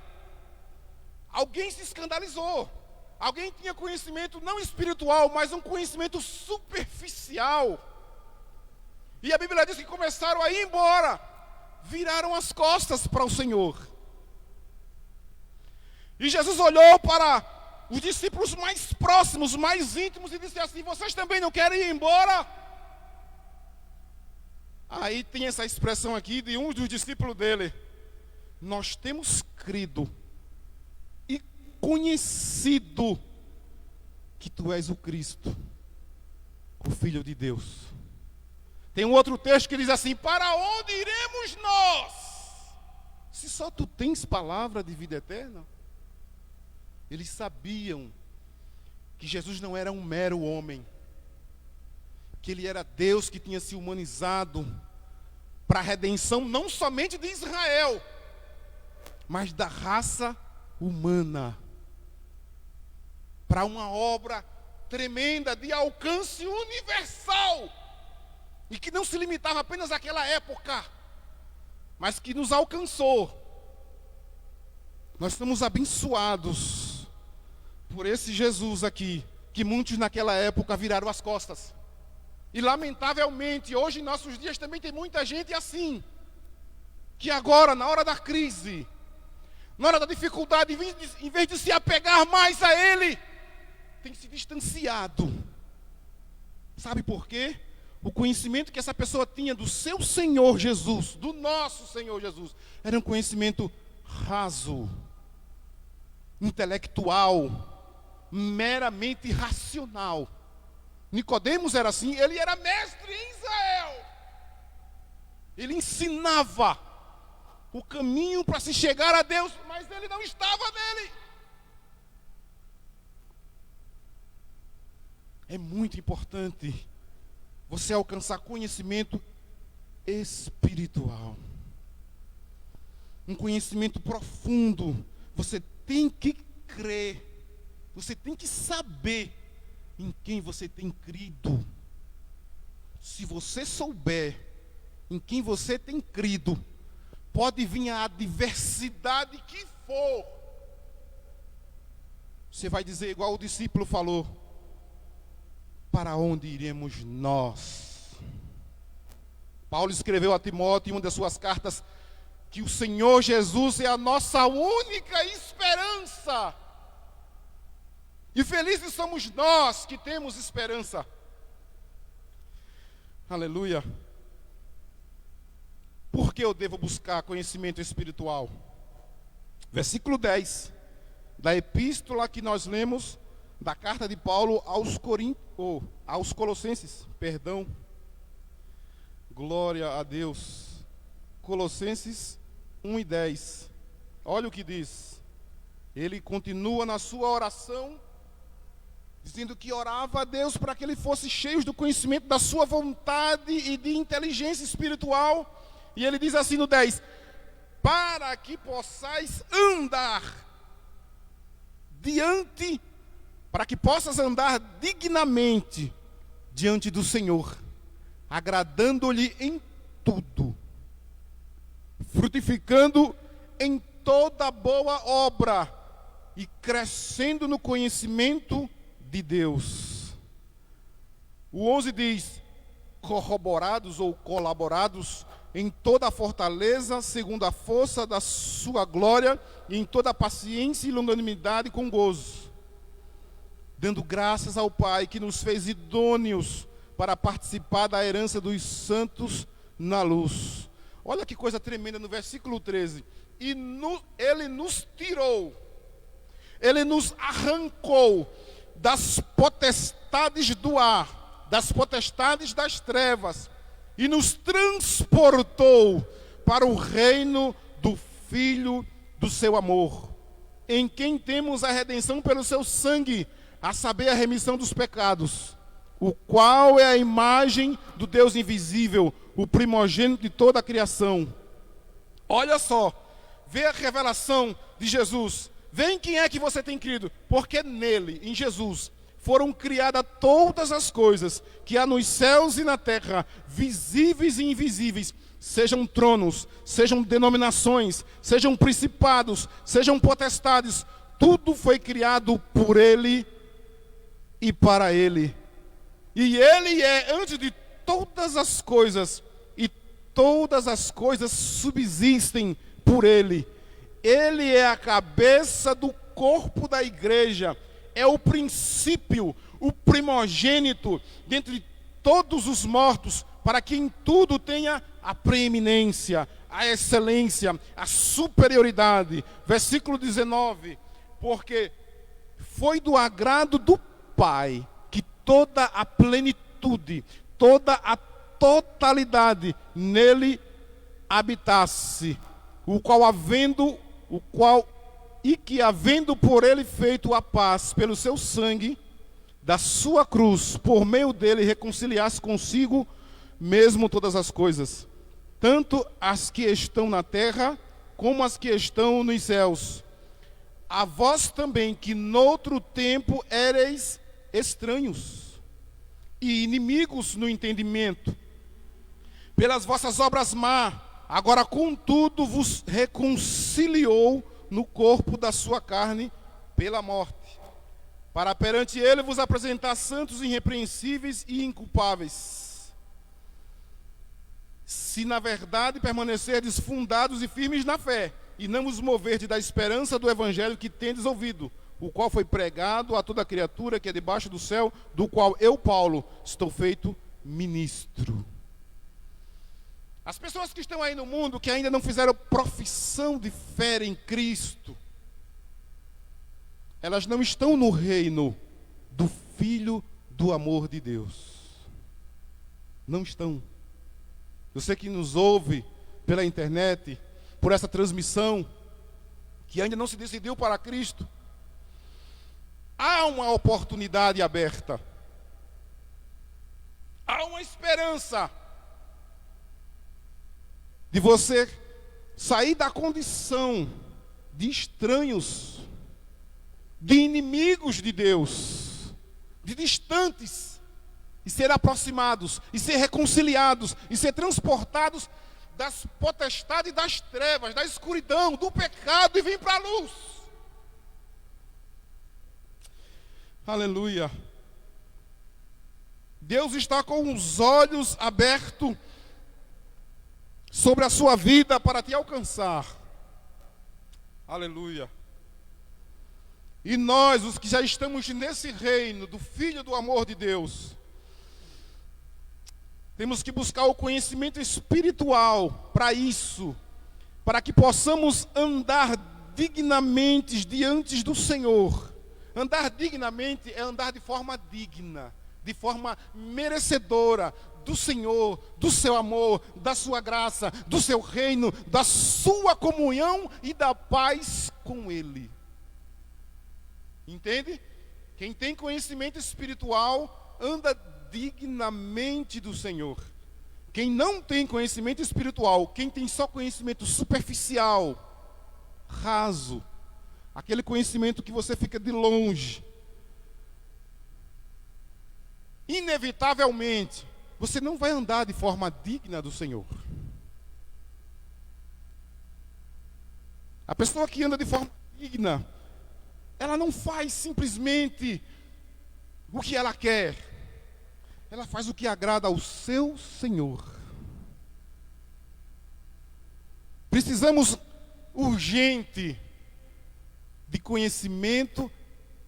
Alguém se escandalizou. Alguém tinha conhecimento não espiritual, mas um conhecimento superficial. E a Bíblia diz que começaram a ir embora, viraram as costas para o Senhor. E Jesus olhou para os discípulos mais próximos, mais íntimos, e disse assim: vocês também não querem ir embora? Aí tem essa expressão aqui de um dos discípulos dele: nós temos crido e conhecido que tu és o Cristo, o Filho de Deus. Tem um outro texto que diz assim: para onde iremos nós, se só tu tens palavra de vida eterna? Eles sabiam que Jesus não era um mero homem, que ele era Deus que tinha se humanizado para a redenção não somente de Israel, mas da raça humana, para uma obra tremenda de alcance universal, e que não se limitava apenas àquela época, mas que nos alcançou. Nós estamos abençoados por esse Jesus aqui, que muitos naquela época viraram as costas. E lamentavelmente, hoje em nossos dias também tem muita gente assim, que agora, na hora da crise, na hora da dificuldade, em vez de se apegar mais a Ele, tem se distanciado. Sabe por quê? O conhecimento que essa pessoa tinha do seu Senhor Jesus, do nosso Senhor Jesus, era um conhecimento raso, intelectual, meramente racional. Nicodemos era assim, ele era mestre em Israel. Ele ensinava o caminho para se chegar a Deus, mas ele não estava nele. É muito importante você alcançar conhecimento espiritual. Um conhecimento profundo. Você tem que crer. Você tem que saber em quem você tem crido. Se você souber em quem você tem crido, pode vir a adversidade que for, você vai dizer igual o discípulo falou: para onde iremos nós? Paulo escreveu a Timóteo em uma das suas cartas que o Senhor Jesus é a nossa única esperança. E felizes somos nós que temos esperança. Aleluia. Por que eu devo buscar conhecimento espiritual? Versículo 10 da epístola que nós lemos, da carta de Paulo aos Colossenses, perdão. Glória a Deus. Colossenses 1:10. Olha o que diz. Ele continua na sua oração, dizendo que orava a Deus para que ele fosse cheio do conhecimento da sua vontade e de inteligência espiritual. E ele diz assim no 10: para que possais andar para que possas andar dignamente diante do Senhor, agradando-lhe em tudo, frutificando em toda boa obra e crescendo no conhecimento de Deus. O 11 diz: corroborados ou colaborados em toda a fortaleza, segundo a força da sua glória, e em toda a paciência e longanimidade com gozo, dando graças ao Pai que nos fez idôneos para participar da herança dos santos na luz. Olha que coisa tremenda no versículo 13. Ele nos tirou, Ele nos arrancou das potestades do ar, das potestades das trevas, e nos transportou para o reino do Filho do seu amor, em quem temos a redenção pelo seu sangue, a saber, a remissão dos pecados, o qual é a imagem do Deus invisível, o primogênito de toda a criação. Olha só, vê a revelação de Jesus. Vê em quem é que você tem crido, porque nele, em Jesus, foram criadas todas as coisas que há nos céus e na terra, visíveis e invisíveis, sejam tronos, sejam denominações, sejam principados, sejam potestades, tudo foi criado por Ele e para Ele. E Ele é antes de todas as coisas, e todas as coisas subsistem por Ele. Ele é a cabeça do corpo da igreja, é o princípio, o primogênito dentre todos os mortos, para que em tudo tenha a preeminência, a excelência, a superioridade. Versículo 19: porque foi do agrado do Pai que toda a plenitude, toda a totalidade nele habitasse, havendo por ele feito a paz pelo seu sangue da sua cruz, por meio dele reconciliasse consigo mesmo todas as coisas, tanto as que estão na terra como as que estão nos céus. A vós também, que noutro tempo éreis estranhos e inimigos no entendimento, pelas vossas obras más, agora contudo vos reconciliou no corpo da sua carne pela morte, para perante ele vos apresentar santos, irrepreensíveis e inculpáveis. Se na verdade permanecerdes fundados e firmes na fé, e não vos moverdes da esperança do evangelho que tendes ouvido, o qual foi pregado a toda criatura que é debaixo do céu, do qual eu, Paulo, estou feito ministro. As pessoas que estão aí no mundo, que ainda não fizeram profissão de fé em Cristo, elas não estão no reino do Filho do amor de Deus. Não estão. Você que nos ouve pela internet, por essa transmissão, que ainda não se decidiu para Cristo, há uma oportunidade aberta. Há uma esperança de você sair da condição de estranhos, de inimigos de Deus, de distantes, e ser aproximados, e ser reconciliados, e ser transportados das potestades das trevas, da escuridão, do pecado, e vir para a luz. Aleluia. Deus está com os olhos abertos sobre a sua vida para te alcançar. Aleluia. E nós, os que já estamos nesse reino do Filho do amor de Deus, temos que buscar o conhecimento espiritual para isso, para que possamos andar dignamente diante do Senhor. Andar dignamente é andar de forma digna, de forma merecedora do Senhor, do seu amor, da sua graça, do seu reino, da sua comunhão e da paz com Ele. Entende? Quem tem conhecimento espiritual anda dignamente do Senhor. Quem não tem conhecimento espiritual, quem tem só conhecimento superficial, raso, aquele conhecimento que você fica de longe, inevitavelmente, você não vai andar de forma digna do Senhor. A pessoa que anda de forma digna, ela não faz simplesmente o que ela quer, ela faz o que agrada ao seu Senhor. Precisamos urgente de conhecimento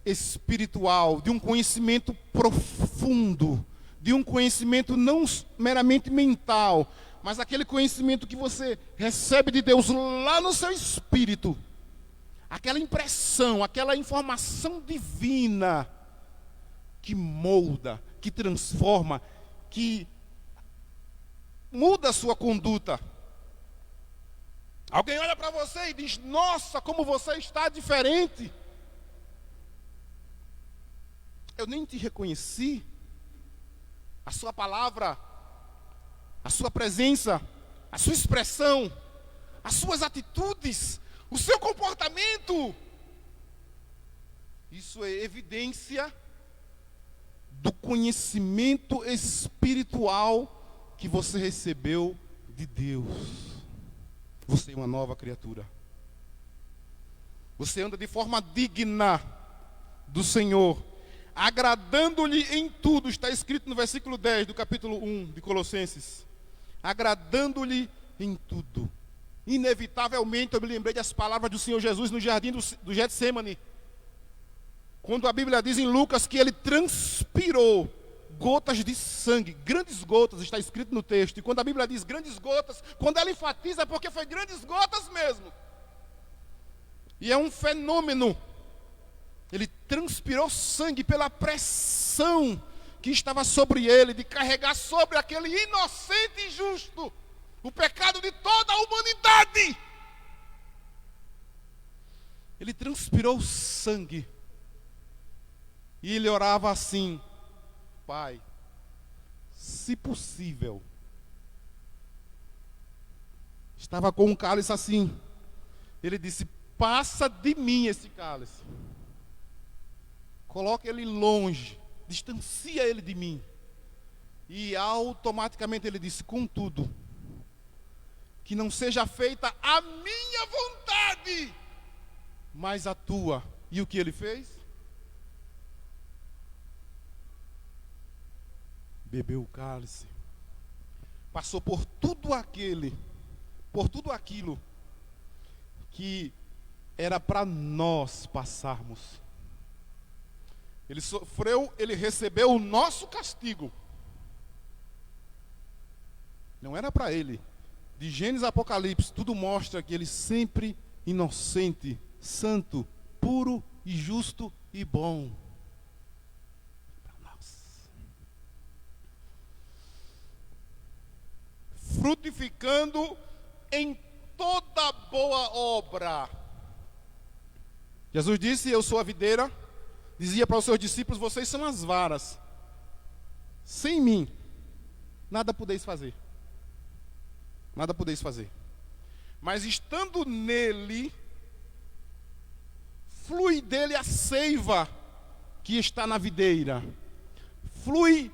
espiritual, de um conhecimento profundo, de um conhecimento não meramente mental, mas aquele conhecimento que você recebe de Deus lá no seu espírito, aquela impressão, aquela informação divina que molda, que transforma, que muda a sua conduta. Alguém olha para você e diz: nossa, como você está diferente. Eu nem te reconheci. A sua palavra, a sua presença, a sua expressão, as suas atitudes, o seu comportamento, isso é evidência do conhecimento espiritual que você recebeu de Deus. Você é uma nova criatura. Você anda de forma digna do Senhor, agradando-lhe em tudo. Está escrito no versículo 10 do capítulo 1 de Colossenses. Agradando-lhe em tudo. Inevitavelmente eu me lembrei das palavras do Senhor Jesus no jardim do Getsêmani, quando a Bíblia diz em Lucas que ele transpirou gotas de sangue, grandes gotas, está escrito no texto. E quando a Bíblia diz grandes gotas, quando ela enfatiza, é porque foi grandes gotas mesmo. E é um fenômeno. Ele transpirou sangue pela pressão que estava sobre ele, de carregar sobre aquele inocente e justo o pecado de toda a humanidade. Ele transpirou sangue. E ele orava assim: Pai, se possível. Estava com um cálice assim. Ele disse: passa de mim esse cálice. Coloca ele longe, distancia ele de mim. E automaticamente ele disse: contudo, que não seja feita a minha vontade, mas a tua. E o que ele fez? bebeu o cálice, passou por tudo aquilo que era para nós passarmos. Ele sofreu, ele recebeu o nosso castigo. Não era para ele. De Gênesis a Apocalipse, tudo mostra que ele sempre inocente, santo, puro e justo e bom. Para nós. Frutificando em toda boa obra. Jesus disse: eu sou a videira. Dizia para os seus discípulos: vocês são as varas. Sem mim, nada podeis fazer. Nada podeis fazer. Mas estando nele, flui dele a seiva que está na videira. Flui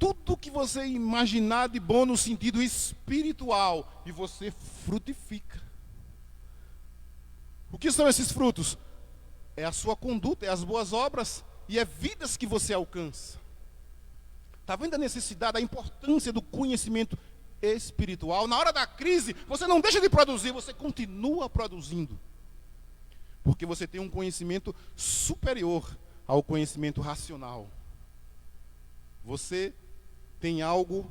tudo que você imaginar de bom no sentido espiritual. E você frutifica. O que são esses frutos? É a sua conduta, é as boas obras e é vidas que você alcança. Está vendo a necessidade, a importância do conhecimento espiritual? Na hora da crise, você não deixa de produzir, você continua produzindo. Porque você tem um conhecimento superior ao conhecimento racional. Você tem algo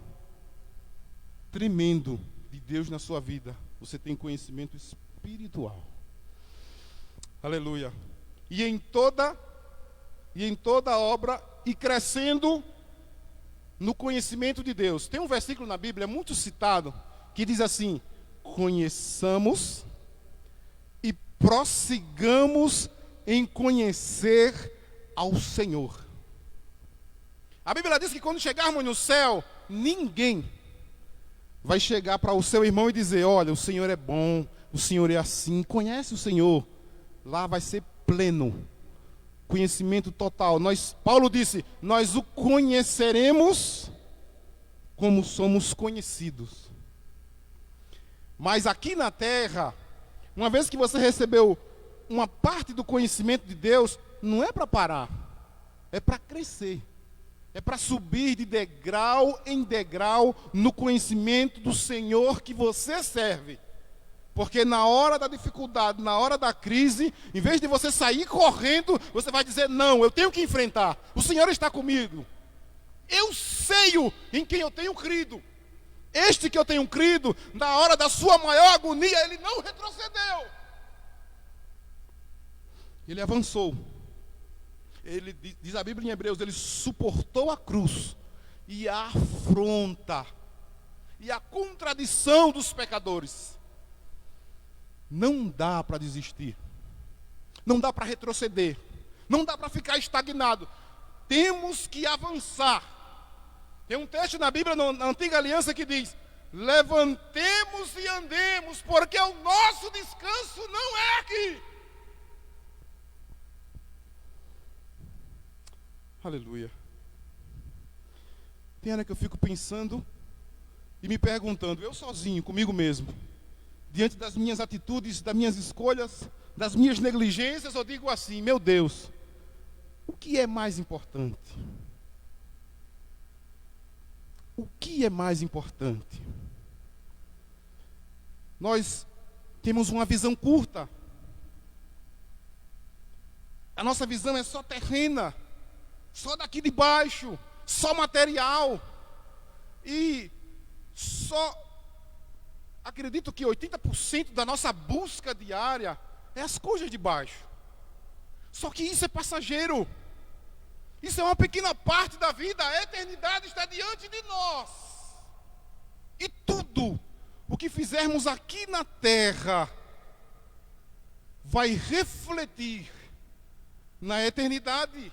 tremendo de Deus na sua vida. Você tem conhecimento espiritual. Aleluia. E em toda obra e crescendo no conhecimento de Deus. Tem um versículo na Bíblia muito citado que diz assim: conheçamos e prossigamos em conhecer ao Senhor. A Bíblia diz que quando chegarmos no céu, ninguém vai chegar para o seu irmão e dizer: olha, o Senhor é bom, o Senhor é assim. Conhece o Senhor. Lá vai ser pleno, conhecimento total. Paulo disse: nós o conheceremos como somos conhecidos. Mas aqui na terra, uma vez que você recebeu uma parte do conhecimento de Deus, não é para parar, é para crescer, é para subir de degrau em degrau no conhecimento do Senhor que você serve. Porque na hora da dificuldade, na hora da crise, em vez de você sair correndo, você vai dizer: não, eu tenho que enfrentar. O Senhor está comigo. Eu sei em quem eu tenho crido. Este que eu tenho crido, na hora da sua maior agonia, ele não retrocedeu. Ele avançou. Ele, diz a Bíblia em Hebreus, ele suportou a cruz e a afronta e a contradição dos pecadores. Não dá para desistir, não dá para retroceder, não dá para ficar estagnado. Temos que avançar. Tem um texto na Bíblia, na Antiga Aliança, que diz: levantemos e andemos, porque o nosso descanso não é aqui. Aleluia. Tem hora que eu fico pensando e me perguntando, eu sozinho, comigo mesmo, diante das minhas atitudes, das minhas escolhas, das minhas negligências, eu digo assim: meu Deus, o que é mais importante? O que é mais importante? Nós temos uma visão curta. A nossa visão é só terrena, só daqui de baixo, só material. E só acredito que 80% da nossa busca diária é as coisas de baixo. Só que isso é passageiro. Isso é uma pequena parte da vida. A eternidade está diante de nós. E tudo o que fizermos aqui na terra vai refletir na eternidade.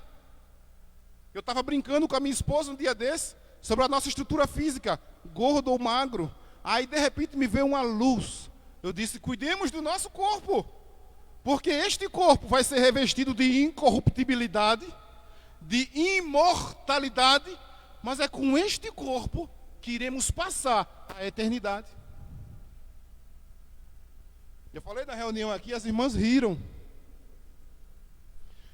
Eu estava brincando com a minha esposa um dia desse sobre a nossa estrutura física, gordo ou magro. Aí de repente me veio uma luz. Eu disse: cuidemos do nosso corpo, porque este corpo vai ser revestido de incorruptibilidade, de imortalidade, mas é com este corpo que iremos passar a eternidade. Eu falei na reunião aqui, as irmãs riram.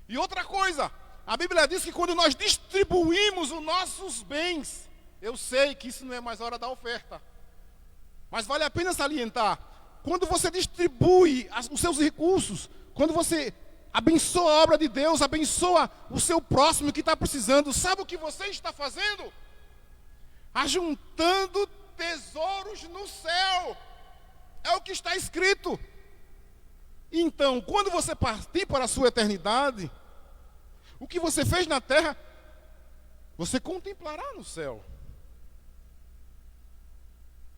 E outra coisa, a Bíblia diz que quando nós distribuímos os nossos bens, Eu sei que isso não é mais hora da oferta, mas vale a pena salientar. Quando você distribui os seus recursos, quando você abençoa a obra de Deus, abençoa o seu próximo que está precisando, sabe o que você está fazendo? Ajuntando tesouros no céu. É o que está escrito. Então, quando você partir para a sua eternidade, o que você fez na terra, você contemplará no céu.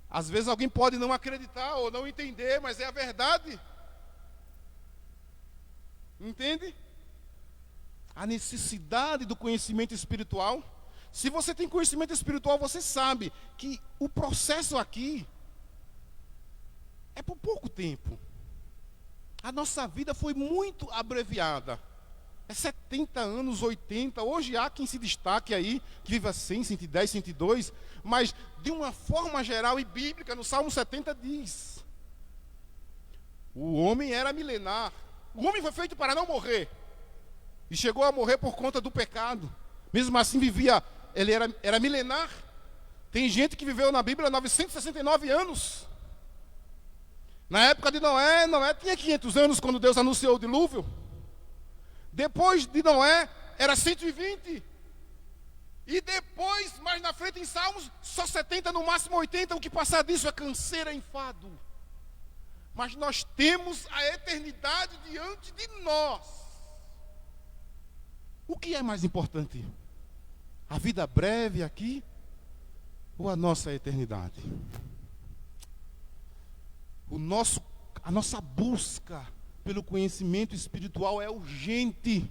Às vezes alguém pode não acreditar ou não entender, mas é a verdade. Entende? A necessidade do conhecimento espiritual. Se você tem conhecimento espiritual, você sabe que o processo aqui é por pouco tempo. A nossa vida foi muito abreviada. É 70 anos, 80. Hoje há quem se destaque aí, que viva 100, 110, 102. Mas de uma forma geral e bíblica, no Salmo 70 diz: o homem era milenar. O homem foi feito para não morrer. E chegou a morrer por conta do pecado. Mesmo assim vivia, ele era milenar. Tem gente que viveu na Bíblia 969 anos. Na época de Noé, Noé tinha 500 anos quando Deus anunciou o dilúvio. Depois de Noé, era 120. E depois, mais na frente em Salmos, só 70, no máximo 80. O que passar disso é canseira, enfado. Mas nós temos a eternidade diante de nós. O que é mais importante? A vida breve aqui ou a nossa eternidade? A nossa busca pelo conhecimento espiritual é urgente.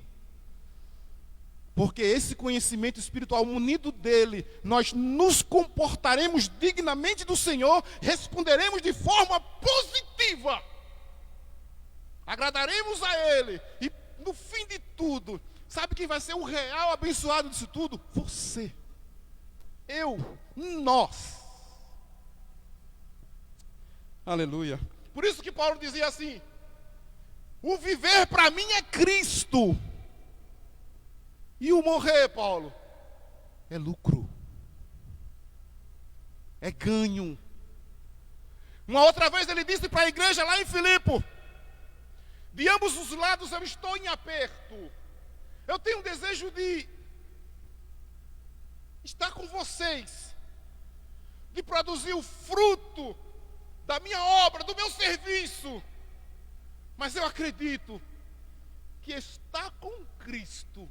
Porque esse conhecimento espiritual, munido dele, nós nos comportaremos dignamente do Senhor, responderemos de forma positiva, agradaremos a Ele, e no fim de tudo, sabe quem vai ser o real abençoado disso tudo? Você, eu, nós. Aleluia. Por isso que Paulo dizia assim: o viver para mim é Cristo. E o morrer, Paulo, é lucro. É ganho. Uma outra vez ele disse para a igreja lá em Filipe: de ambos os lados eu estou em aperto. Eu tenho um desejo de estar com vocês, de produzir o fruto da minha obra, do meu serviço. Mas eu acredito que estar com Cristo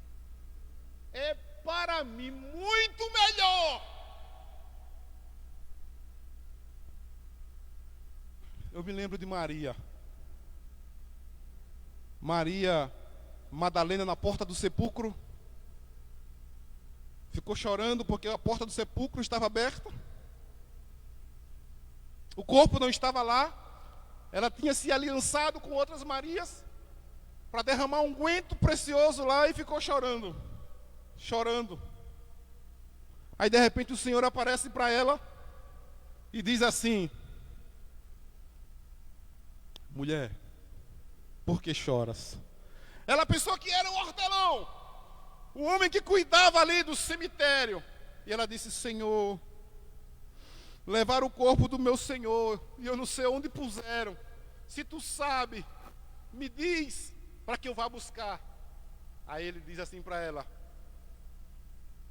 é para mim muito melhor. Eu me lembro de Maria Madalena na porta do sepulcro. Ficou chorando porque a porta do sepulcro estava aberta. O corpo não estava lá. Ela tinha se aliançado com outras Marias para derramar um unguento precioso lá e ficou chorando. Aí de repente o Senhor aparece para ela e diz assim: mulher, por que choras? Ela pensou que era um hortelão, o homem que cuidava ali do cemitério. E ela disse: Senhor, levaram o corpo do meu Senhor e eu não sei onde puseram. Se tu sabe, me diz para que eu vá buscar. Aí ele diz assim para ela: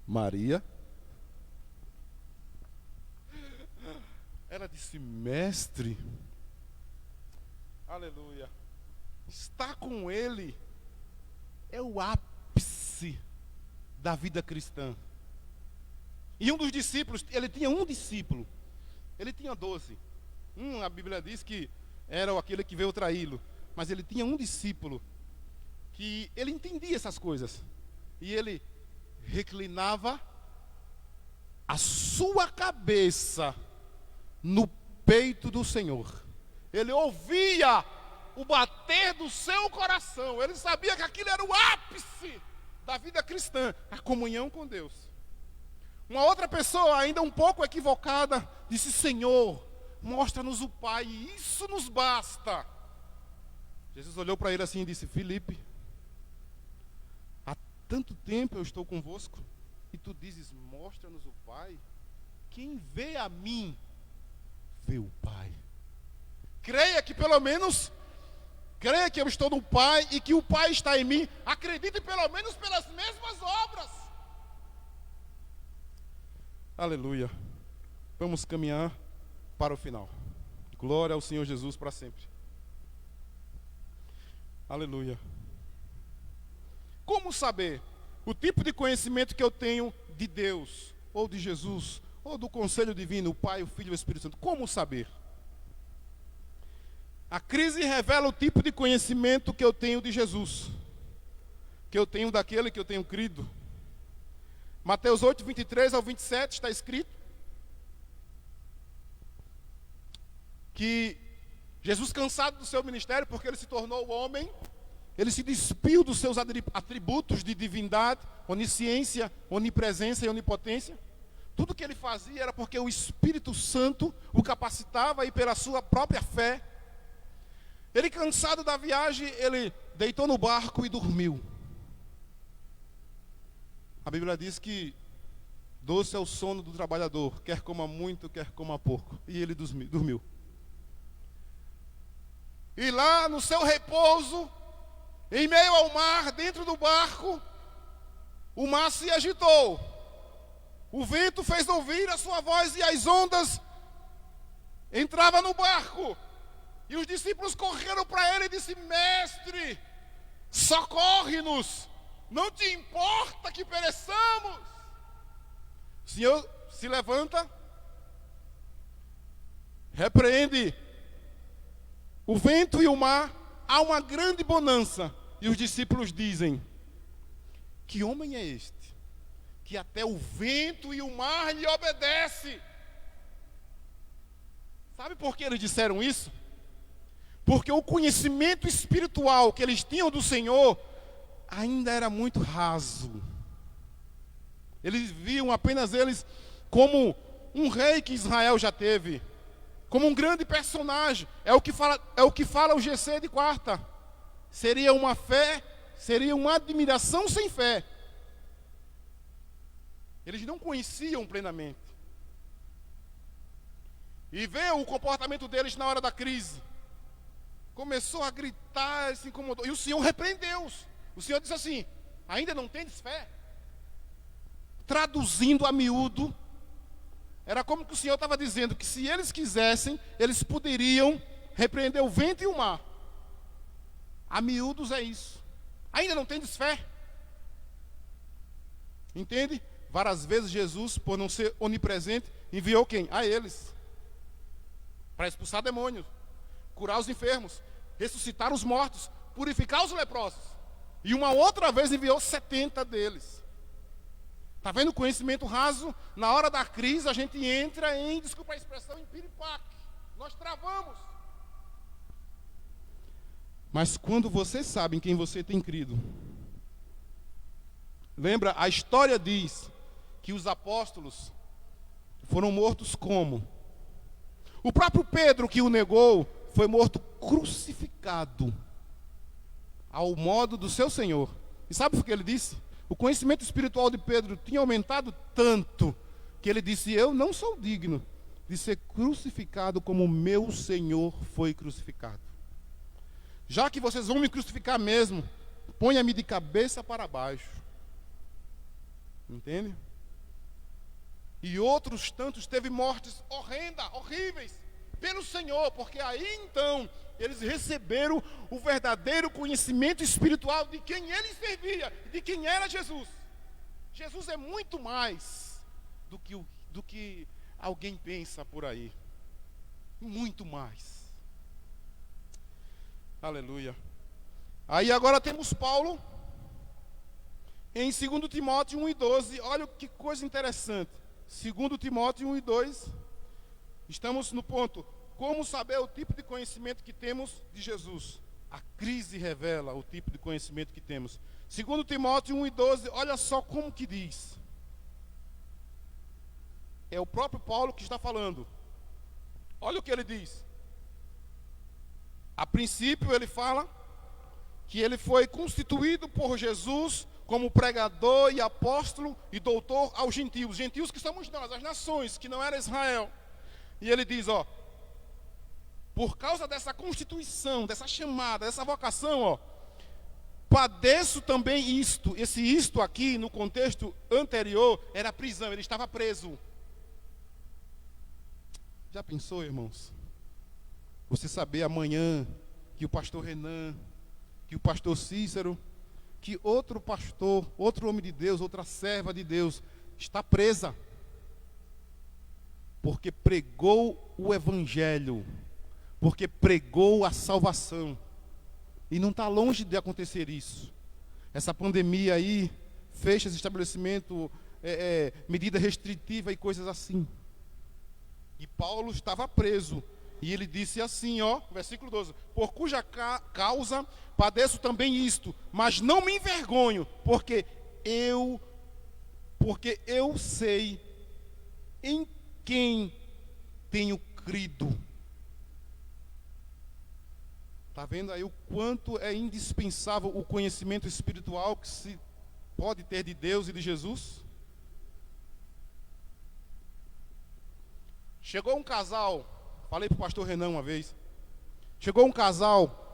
Maria. Ela disse: mestre. Aleluia. Estar com ele é o ápice da vida cristã. E um dos discípulos, ele tinha um discípulo, ele tinha 12. A Bíblia diz que era aquele que veio traí-lo, mas ele tinha um discípulo que ele entendia essas coisas. E ele reclinava a sua cabeça no peito do Senhor. Ele ouvia o bater do seu coração. Ele sabia que aquilo era o ápice da vida cristã, a comunhão com Deus. Uma outra pessoa, ainda um pouco equivocada, disse: Senhor, mostra-nos o Pai, e isso nos basta. Jesus olhou para ele assim e disse: Filipe, há tanto tempo eu estou convosco, e tu dizes: mostra-nos o Pai. quem vê a mim, vê o Pai. Creia que pelo menos, creia que eu estou no Pai e que o Pai está em mim. Acredite pelo menos pelas mesmas obras. Aleluia. Vamos caminhar para o final. Glória ao Senhor Jesus para sempre. Aleluia. Como saber o tipo de conhecimento que eu tenho de Deus, ou de Jesus, ou do conselho divino, o Pai, o Filho e o Espírito Santo? Como saber? A crise revela o tipo de conhecimento que eu tenho de Jesus, que eu tenho daquele que eu tenho crido. Mateus 8, 23 ao 27 está escrito que Jesus, cansado do seu ministério, porque ele se tornou homem, ele se despiu dos seus atributos de divindade, onisciência, onipresença e onipotência. Tudo que ele fazia era porque o Espírito Santo o capacitava e pela sua própria fé. Ele, cansado da viagem, ele deitou no barco e dormiu. A Bíblia diz que doce é o sono do trabalhador, quer coma muito, quer coma pouco. E ele dormiu. E lá no seu repouso, em meio ao mar, dentro do barco, o mar se agitou. O vento fez ouvir a sua voz e as ondas entravam no barco. E os discípulos correram para ele e disseram: Mestre, socorre-nos, não te importa que pereçamos? O Senhor se levanta, repreende o vento e o mar, há uma grande bonança. E os discípulos dizem: que homem é este, que até o vento e o mar lhe obedecem? Sabe por que eles disseram isso? Porque o conhecimento espiritual que eles tinham do Senhor ainda era muito raso. Eles viam apenas eles como um rei que Israel já teve, como um grande personagem. É o que fala o GC de quarta. Seria uma fé, seria uma admiração sem fé. Eles não conheciam plenamente. E vê o comportamento deles na hora da crise. Começou a gritar, se incomodou. E o Senhor repreendeu-os. O Senhor disse assim: ainda não tendes fé? Traduzindo a miúdo, era como que o Senhor estava dizendo que se eles quisessem, eles poderiam repreender o vento e o mar. A miúdos é isso. Ainda não tendes fé? Entende? Várias vezes Jesus, por não ser onipresente, enviou quem? A eles. Para expulsar demônios, curar os enfermos, ressuscitar os mortos, purificar os leprosos. E uma outra vez enviou 70 deles. Está vendo o conhecimento raso? Na hora da crise a gente entra em, desculpa a expressão, em piripaque. Nós travamos. Mas quando você sabe em quem você tem crido, lembra, a história diz que os apóstolos foram mortos como? O próprio Pedro, que o negou, foi morto crucificado ao modo do seu Senhor. E sabe por que ele disse? O conhecimento espiritual de Pedro tinha aumentado tanto que ele disse: eu não sou digno de ser crucificado como o meu Senhor foi crucificado. Já que vocês vão me crucificar mesmo, ponha-me de cabeça para baixo. Entende? E outros tantos teve mortes horríveis, pelo Senhor, porque aí então eles receberam o verdadeiro conhecimento espiritual de quem ele servia, de quem era Jesus. Jesus é muito mais do que alguém pensa por aí. Muito mais. Aleluia. Aí agora temos Paulo em 2 Timóteo 1:12. Olha que coisa interessante. 2 Timóteo 1:2. Estamos no ponto: como saber o tipo de conhecimento que temos de Jesus? A crise revela o tipo de conhecimento que temos. 2 Timóteo 1:12, olha só como que diz. É o próprio Paulo que está falando. Olha o que ele diz. A princípio ele fala que ele foi constituído por Jesus como pregador e apóstolo e doutor aos gentios. Gentios que somos nós, as nações, que não era Israel. E ele diz, por causa dessa constituição, dessa chamada, dessa vocação, padeço também isto. Esse isto aqui, no contexto anterior, era prisão, ele estava preso. Já pensou, irmãos? Você saber amanhã que o pastor Renan, que o pastor Cícero, que outro pastor, outro homem de Deus, outra serva de Deus, está presa, porque pregou o evangelho, porque pregou a salvação. E não está longe de acontecer isso. Essa pandemia aí, fecha esse estabelecimento, medida restritiva e coisas assim. E Paulo estava preso. E ele disse assim, versículo 12: por cuja causa padeço também isto, mas não me envergonho, porque eu sei em quem tenho crido. Está vendo aí o quanto é indispensável o conhecimento espiritual que se pode ter de Deus e de Jesus? Chegou um casal, falei para o pastor Renan uma vez, chegou um casal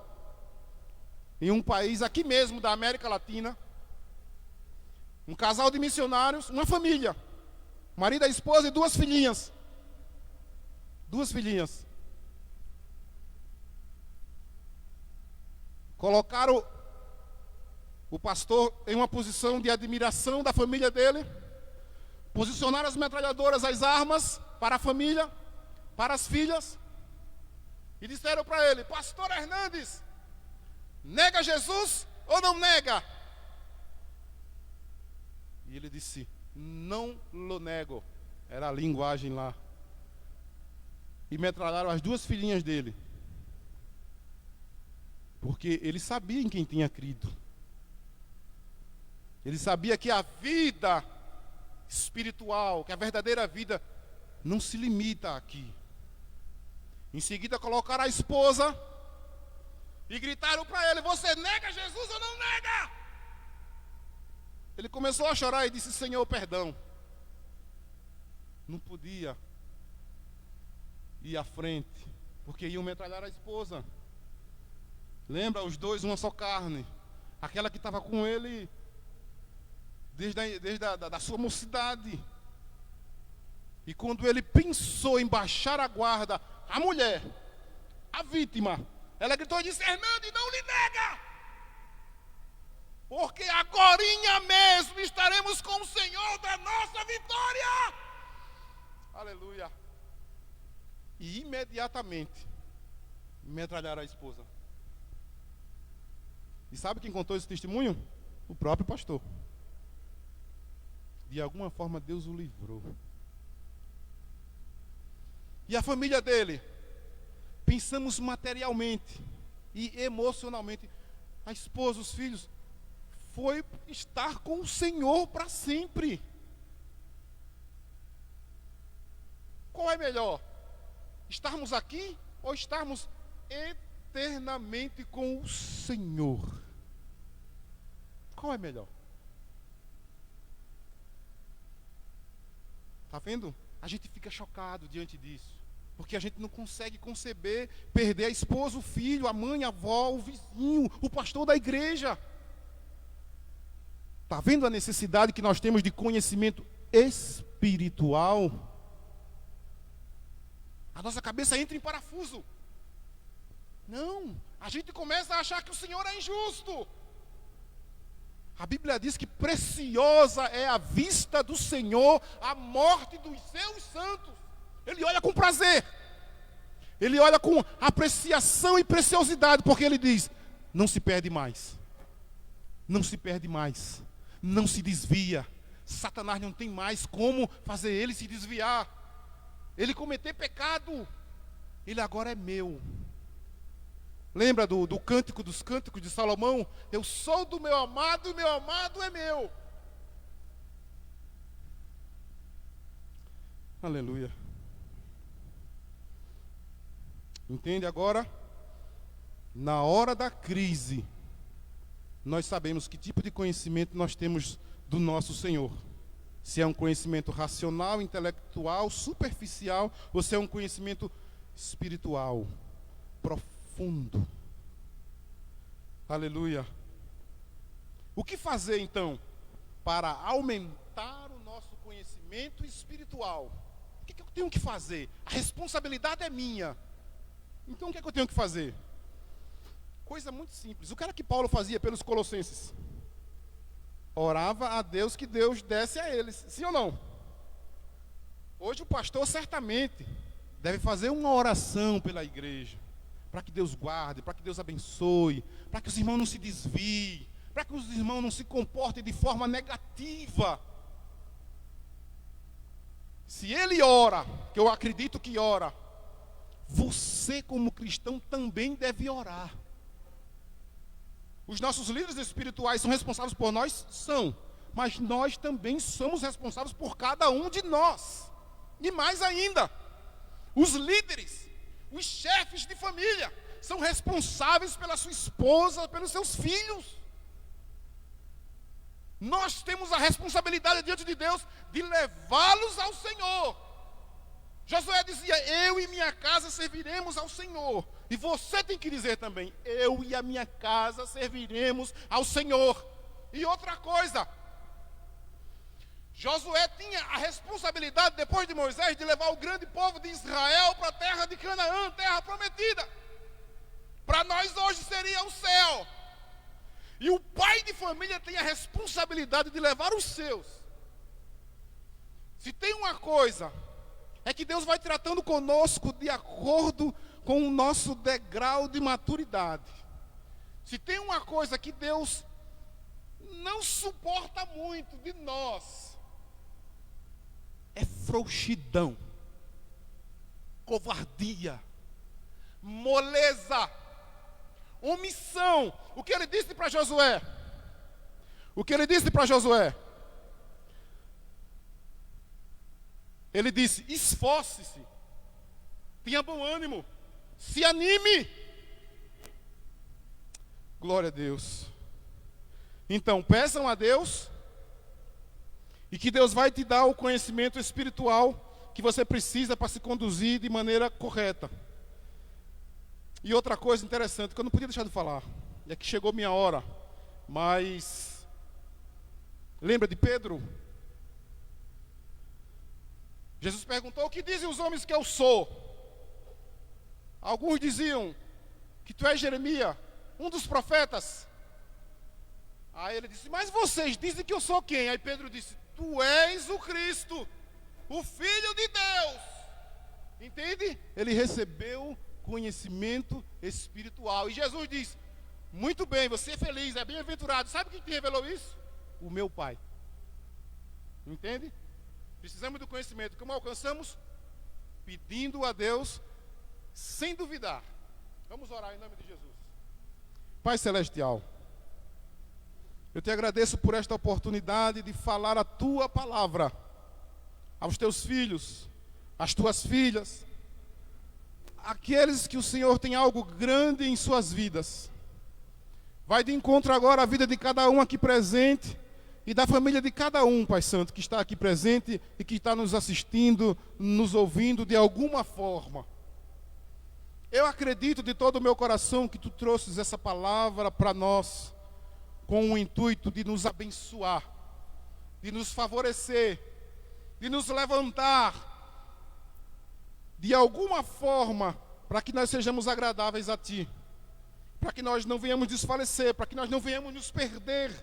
em um país aqui mesmo da América Latina, um casal de missionários, uma família, marido, a esposa e duas filhinhas. Colocaram o pastor em uma posição de admiração da família dele, posicionaram as metralhadoras, as armas para a família, para as filhas, e disseram para ele: pastor Hernandes, nega Jesus ou não nega? E ele disse: não lo nego. Era a linguagem lá. E metralharam as duas filhinhas dele, porque ele sabia em quem tinha crido. Ele sabia que a vida espiritual, que a verdadeira vida não se limita aqui. Em seguida colocaram a esposa e gritaram para ele: você nega Jesus ou não nega? Ele começou a chorar e disse: Senhor, perdão. Não podia ir à frente, porque iam metralhar a esposa. Lembra, os dois, uma só carne. Aquela que estava com ele desde a sua mocidade. E quando ele pensou em baixar a guarda, a mulher, a vítima, ela gritou e disse: Hernandes, não lhe nega, porque agorinha mesmo estaremos com o Senhor da nossa vitória. Aleluia. E imediatamente metralharam a esposa. E sabe quem contou esse testemunho? O próprio pastor. De alguma forma Deus o livrou. E a família dele? Pensamos materialmente e emocionalmente. A esposa, os filhos, foi estar com o Senhor para sempre. Qual é melhor? Estarmos aqui ou estarmos eternamente com o Senhor? Qual é melhor? Está vendo? A gente fica chocado diante disso, porque a gente não consegue conceber perder a esposa, o filho, a mãe, a avó, o vizinho, o pastor da igreja. Está vendo a necessidade que nós temos de conhecimento espiritual? A nossa cabeça entra em parafuso. Não, a gente começa a achar que o Senhor é injusto. A Bíblia diz que preciosa é a vista do Senhor a morte dos seus santos. Ele olha com prazer. Ele olha com apreciação e preciosidade, porque ele diz: não se perde mais. Não se perde mais. Não se desvia. Satanás não tem mais como fazer ele se desviar. Ele cometer pecado. Ele agora é meu. Lembra do cântico dos cânticos de Salomão? Eu sou do meu amado e meu amado é meu. Aleluia. Entende agora? Na hora da crise, nós sabemos que tipo de conhecimento nós temos do nosso Senhor. Se é um conhecimento racional, intelectual, superficial, ou se é um conhecimento espiritual, profundo. Aleluia. O que fazer então para aumentar o nosso conhecimento espiritual? O que eu tenho que fazer? A responsabilidade é minha. Então o que eu tenho que fazer? Coisa muito simples. O que era que Paulo fazia pelos colossenses? Orava a Deus que Deus desse a eles. Sim ou não? Hoje o pastor certamente deve fazer uma oração pela igreja, para que Deus guarde, para que Deus abençoe, para que os irmãos não se desviem, para que os irmãos não se comportem de forma negativa. Se ele ora, que eu acredito que ora, você como cristão também deve orar. Os nossos líderes espirituais são responsáveis por nós? São. Mas nós também somos responsáveis por cada um de nós. E mais ainda, os líderes, os chefes de família, são responsáveis pela sua esposa, pelos seus filhos. Nós temos a responsabilidade diante de Deus de levá-los ao Senhor. Josué dizia: eu e minha casa serviremos ao Senhor. E você tem que dizer também: eu e a minha casa serviremos ao Senhor. E outra coisa, Josué tinha a responsabilidade, depois de Moisés, de levar o grande povo de Israel para a terra de Canaã, terra prometida. Para nós hoje seria o céu. E o pai de família tem a responsabilidade de levar os seus. Se tem uma coisa, é que Deus vai tratando conosco de acordo com o nosso degrau de maturidade. Se tem uma coisa que Deus não suporta muito de nós, é frouxidão, covardia, moleza, omissão. O que ele disse para Josué? O que ele disse para Josué? Ele disse: esforce-se, tenha bom ânimo, se anime. Glória a Deus. Então, peçam a Deus, e que Deus vai te dar o conhecimento espiritual que você precisa para se conduzir de maneira correta. E outra coisa interessante, que eu não podia deixar de falar, é que chegou minha hora, mas lembra de Pedro? Jesus perguntou: o que dizem os homens que eu sou? Alguns diziam que tu és Jeremias, um dos profetas. Aí ele disse: mas vocês dizem que eu sou quem? Aí Pedro disse: tu és o Cristo, o Filho de Deus. Entende? Ele recebeu conhecimento espiritual. E Jesus diz: muito bem, você é feliz, é bem-aventurado. Sabe quem te revelou isso? O meu Pai. Entende? Precisamos do conhecimento. Como alcançamos? Pedindo a Deus sem duvidar. Vamos orar em nome de Jesus. Pai Celestial, eu te agradeço por esta oportunidade de falar a tua palavra aos teus filhos, às tuas filhas, aqueles que o Senhor tem algo grande em suas vidas. Vai de encontro agora à vida de cada um aqui presente e da família de cada um, Pai Santo, que está aqui presente e que está nos assistindo, nos ouvindo de alguma forma. Eu acredito de todo o meu coração que tu trouxes essa palavra para nós com o intuito de nos abençoar, de nos favorecer, de nos levantar de alguma forma para que nós sejamos agradáveis a Ti, para que nós não venhamos desfalecer, para que nós não venhamos nos perder.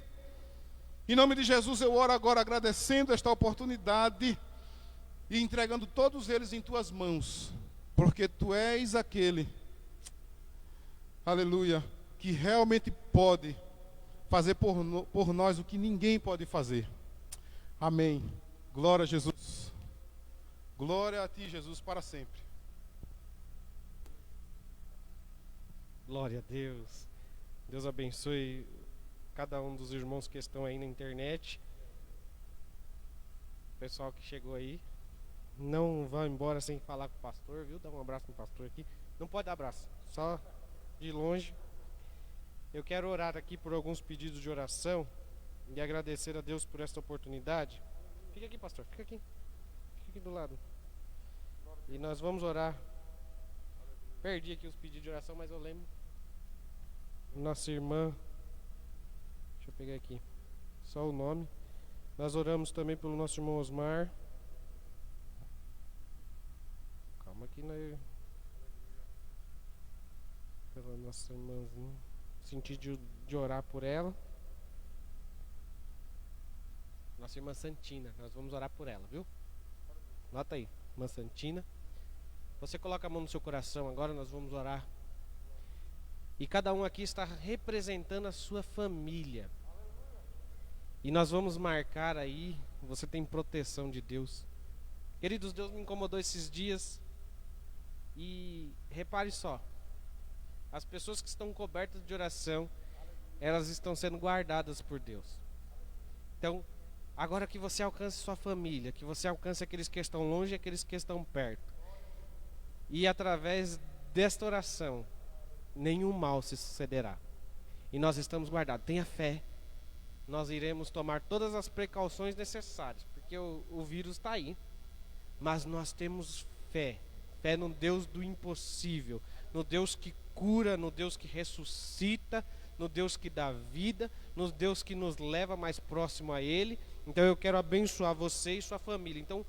Em nome de Jesus eu oro agora agradecendo esta oportunidade e entregando todos eles em Tuas mãos, porque Tu és aquele, aleluia, que realmente pode fazer por nós o que ninguém pode fazer. Amém. Glória a Jesus. Glória a Ti, Jesus, para sempre. Glória a Deus. Deus abençoe cada um dos irmãos que estão aí na internet. O pessoal que chegou aí. Não vá embora sem falar com o pastor, viu? Dá um abraço no pastor aqui. Não pode dar abraço, só de longe. Eu quero orar aqui por alguns pedidos de oração e agradecer a Deus por esta oportunidade. Fica aqui, pastor, fica aqui do lado. E nós vamos orar. Perdi aqui os pedidos de oração, mas eu lembro. Nossa irmã, deixa eu pegar aqui, só o nome. Nós oramos também pelo nosso irmão Osmar. Calma aqui, né? Pela nossa irmãzinha. Senti de orar por ela. Nossa irmã Santina, nós vamos orar por ela, viu? Nota aí, irmã Santina. Você coloca a mão no seu coração agora, nós vamos orar. E cada um aqui está representando a sua família. E nós vamos marcar aí, você tem proteção de Deus. Queridos, Deus me incomodou esses dias. E repare só, as pessoas que estão cobertas de oração, elas estão sendo guardadas por Deus. Então, agora que você alcance sua família, que você alcance aqueles que estão longe e aqueles que estão perto. E através desta oração, nenhum mal se sucederá. E nós estamos guardados. Tenha fé. Nós iremos tomar todas as precauções necessárias, porque o vírus está aí. Mas nós temos fé. Fé no Deus do impossível, no Deus que cura, no Deus que ressuscita, no Deus que dá vida, no Deus que nos leva mais próximo a Ele. Então eu quero abençoar você e sua família. Então,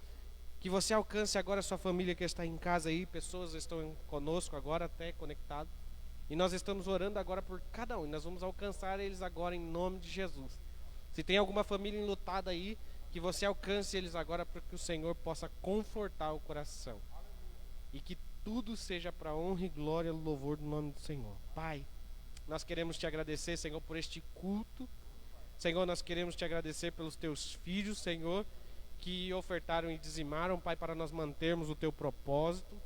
que você alcance agora a sua família que está em casa aí, pessoas estão conosco agora até conectado. E nós estamos orando agora por cada um, e nós vamos alcançar eles agora em nome de Jesus. Se tem alguma família enlutada aí, que você alcance eles agora para que o Senhor possa confortar o coração. E que tudo seja para a honra e glória e louvor do nome do Senhor. Pai, nós queremos te agradecer, Senhor, por este culto. Senhor, nós queremos te agradecer pelos teus filhos, Senhor, que ofertaram e dizimaram, Pai, para nós mantermos o teu propósito.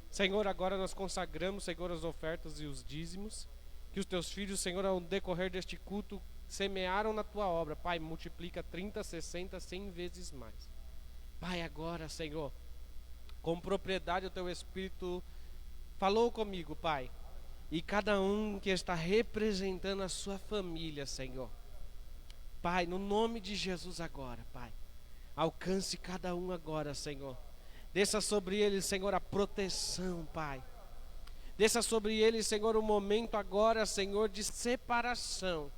Senhor, agora nós consagramos, Senhor, as ofertas e os dízimos. Que os teus filhos, Senhor, ao decorrer deste culto, semearam na tua obra. Pai, multiplica 30, 60, 100 vezes mais. Pai, agora, Senhor, com propriedade o teu Espírito falou comigo, Pai. E cada um que está representando a sua família, Senhor. Pai, no nome de Jesus agora, Pai. Alcance cada um agora, Senhor. Desça sobre eles, Senhor, a proteção, Pai. Desça sobre eles, Senhor, o momento agora, Senhor, de separação.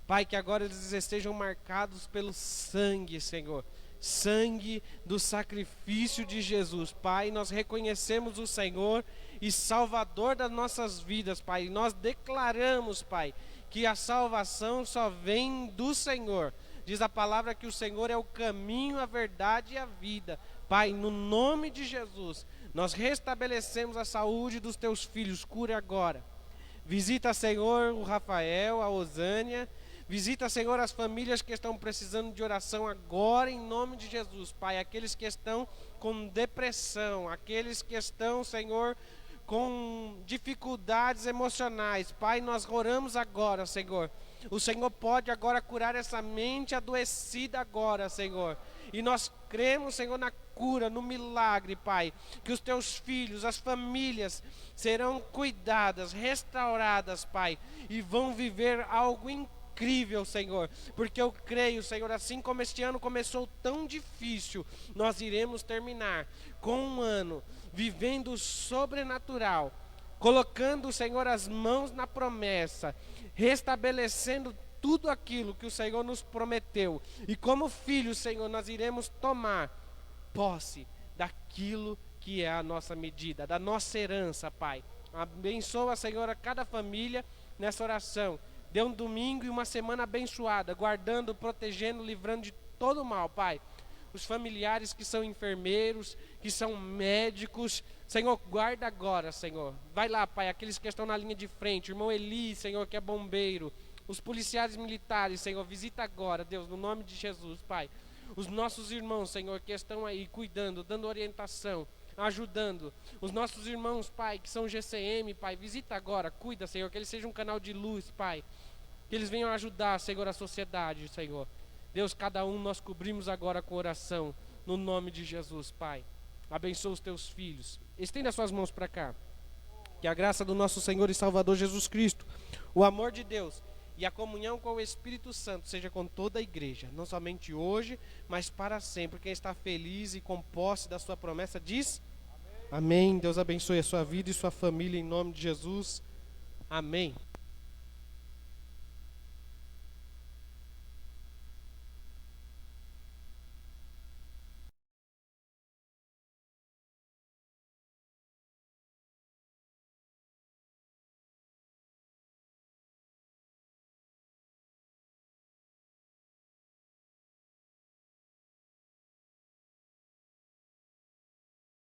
Pai, que agora eles estejam marcados pelo sangue, Senhor. Sangue do sacrifício de Jesus. Pai, nós reconhecemos o Senhor e Salvador das nossas vidas, Pai. E nós declaramos, Pai, que a salvação só vem do Senhor. Diz a palavra que o Senhor é o caminho, a verdade e a vida. Pai, no nome de Jesus, nós restabelecemos a saúde dos teus filhos. Cure agora. Visita, Senhor, o Rafael, a Osânia. Visita, Senhor, as famílias que estão precisando de oração agora, em nome de Jesus, Pai. Aqueles que estão com depressão, aqueles que estão, Senhor, com dificuldades emocionais. Pai, nós oramos agora, Senhor. O Senhor pode agora curar essa mente adoecida agora, Senhor. E nós cremos, Senhor, na cura, no milagre, Pai. Que os teus filhos, as famílias serão cuidadas, restauradas, Pai. E vão viver algo incrível, Senhor. Porque eu creio, Senhor, assim como este ano começou tão difícil, nós iremos terminar com um ano vivendo o sobrenatural. Colocando, Senhor, as mãos na promessa. Restabelecendo tudo aquilo que o Senhor nos prometeu. E como filhos, Senhor, nós iremos tomar posse daquilo que é a nossa medida, da nossa herança, Pai. Abençoa, Senhor, a cada família nessa oração. Dê um domingo e uma semana abençoada, guardando, protegendo, livrando de todo o mal, Pai. Os familiares que são enfermeiros, que são médicos, Senhor, guarda agora, Senhor. Vai lá, Pai, aqueles que estão na linha de frente, o irmão Eli, Senhor, que é bombeiro, os policiais militares, Senhor, visita agora, Deus, no nome de Jesus, Pai. Os nossos irmãos, Senhor, que estão aí cuidando, dando orientação, ajudando. Os nossos irmãos, Pai, que são GCM, Pai, visita agora, cuida, Senhor, que eles sejam um canal de luz, Pai. Que eles venham ajudar, Senhor, a sociedade, Senhor. Deus, cada um nós cobrimos agora com oração, no nome de Jesus, Pai. Abençoa os teus filhos. Estenda as suas mãos para cá. Que a graça do nosso Senhor e Salvador Jesus Cristo, o amor de Deus e a comunhão com o Espírito Santo seja com toda a igreja, não somente hoje, mas para sempre. Quem está feliz e com posse da sua promessa diz amém. Deus abençoe a sua vida e sua família em nome de Jesus. Amém.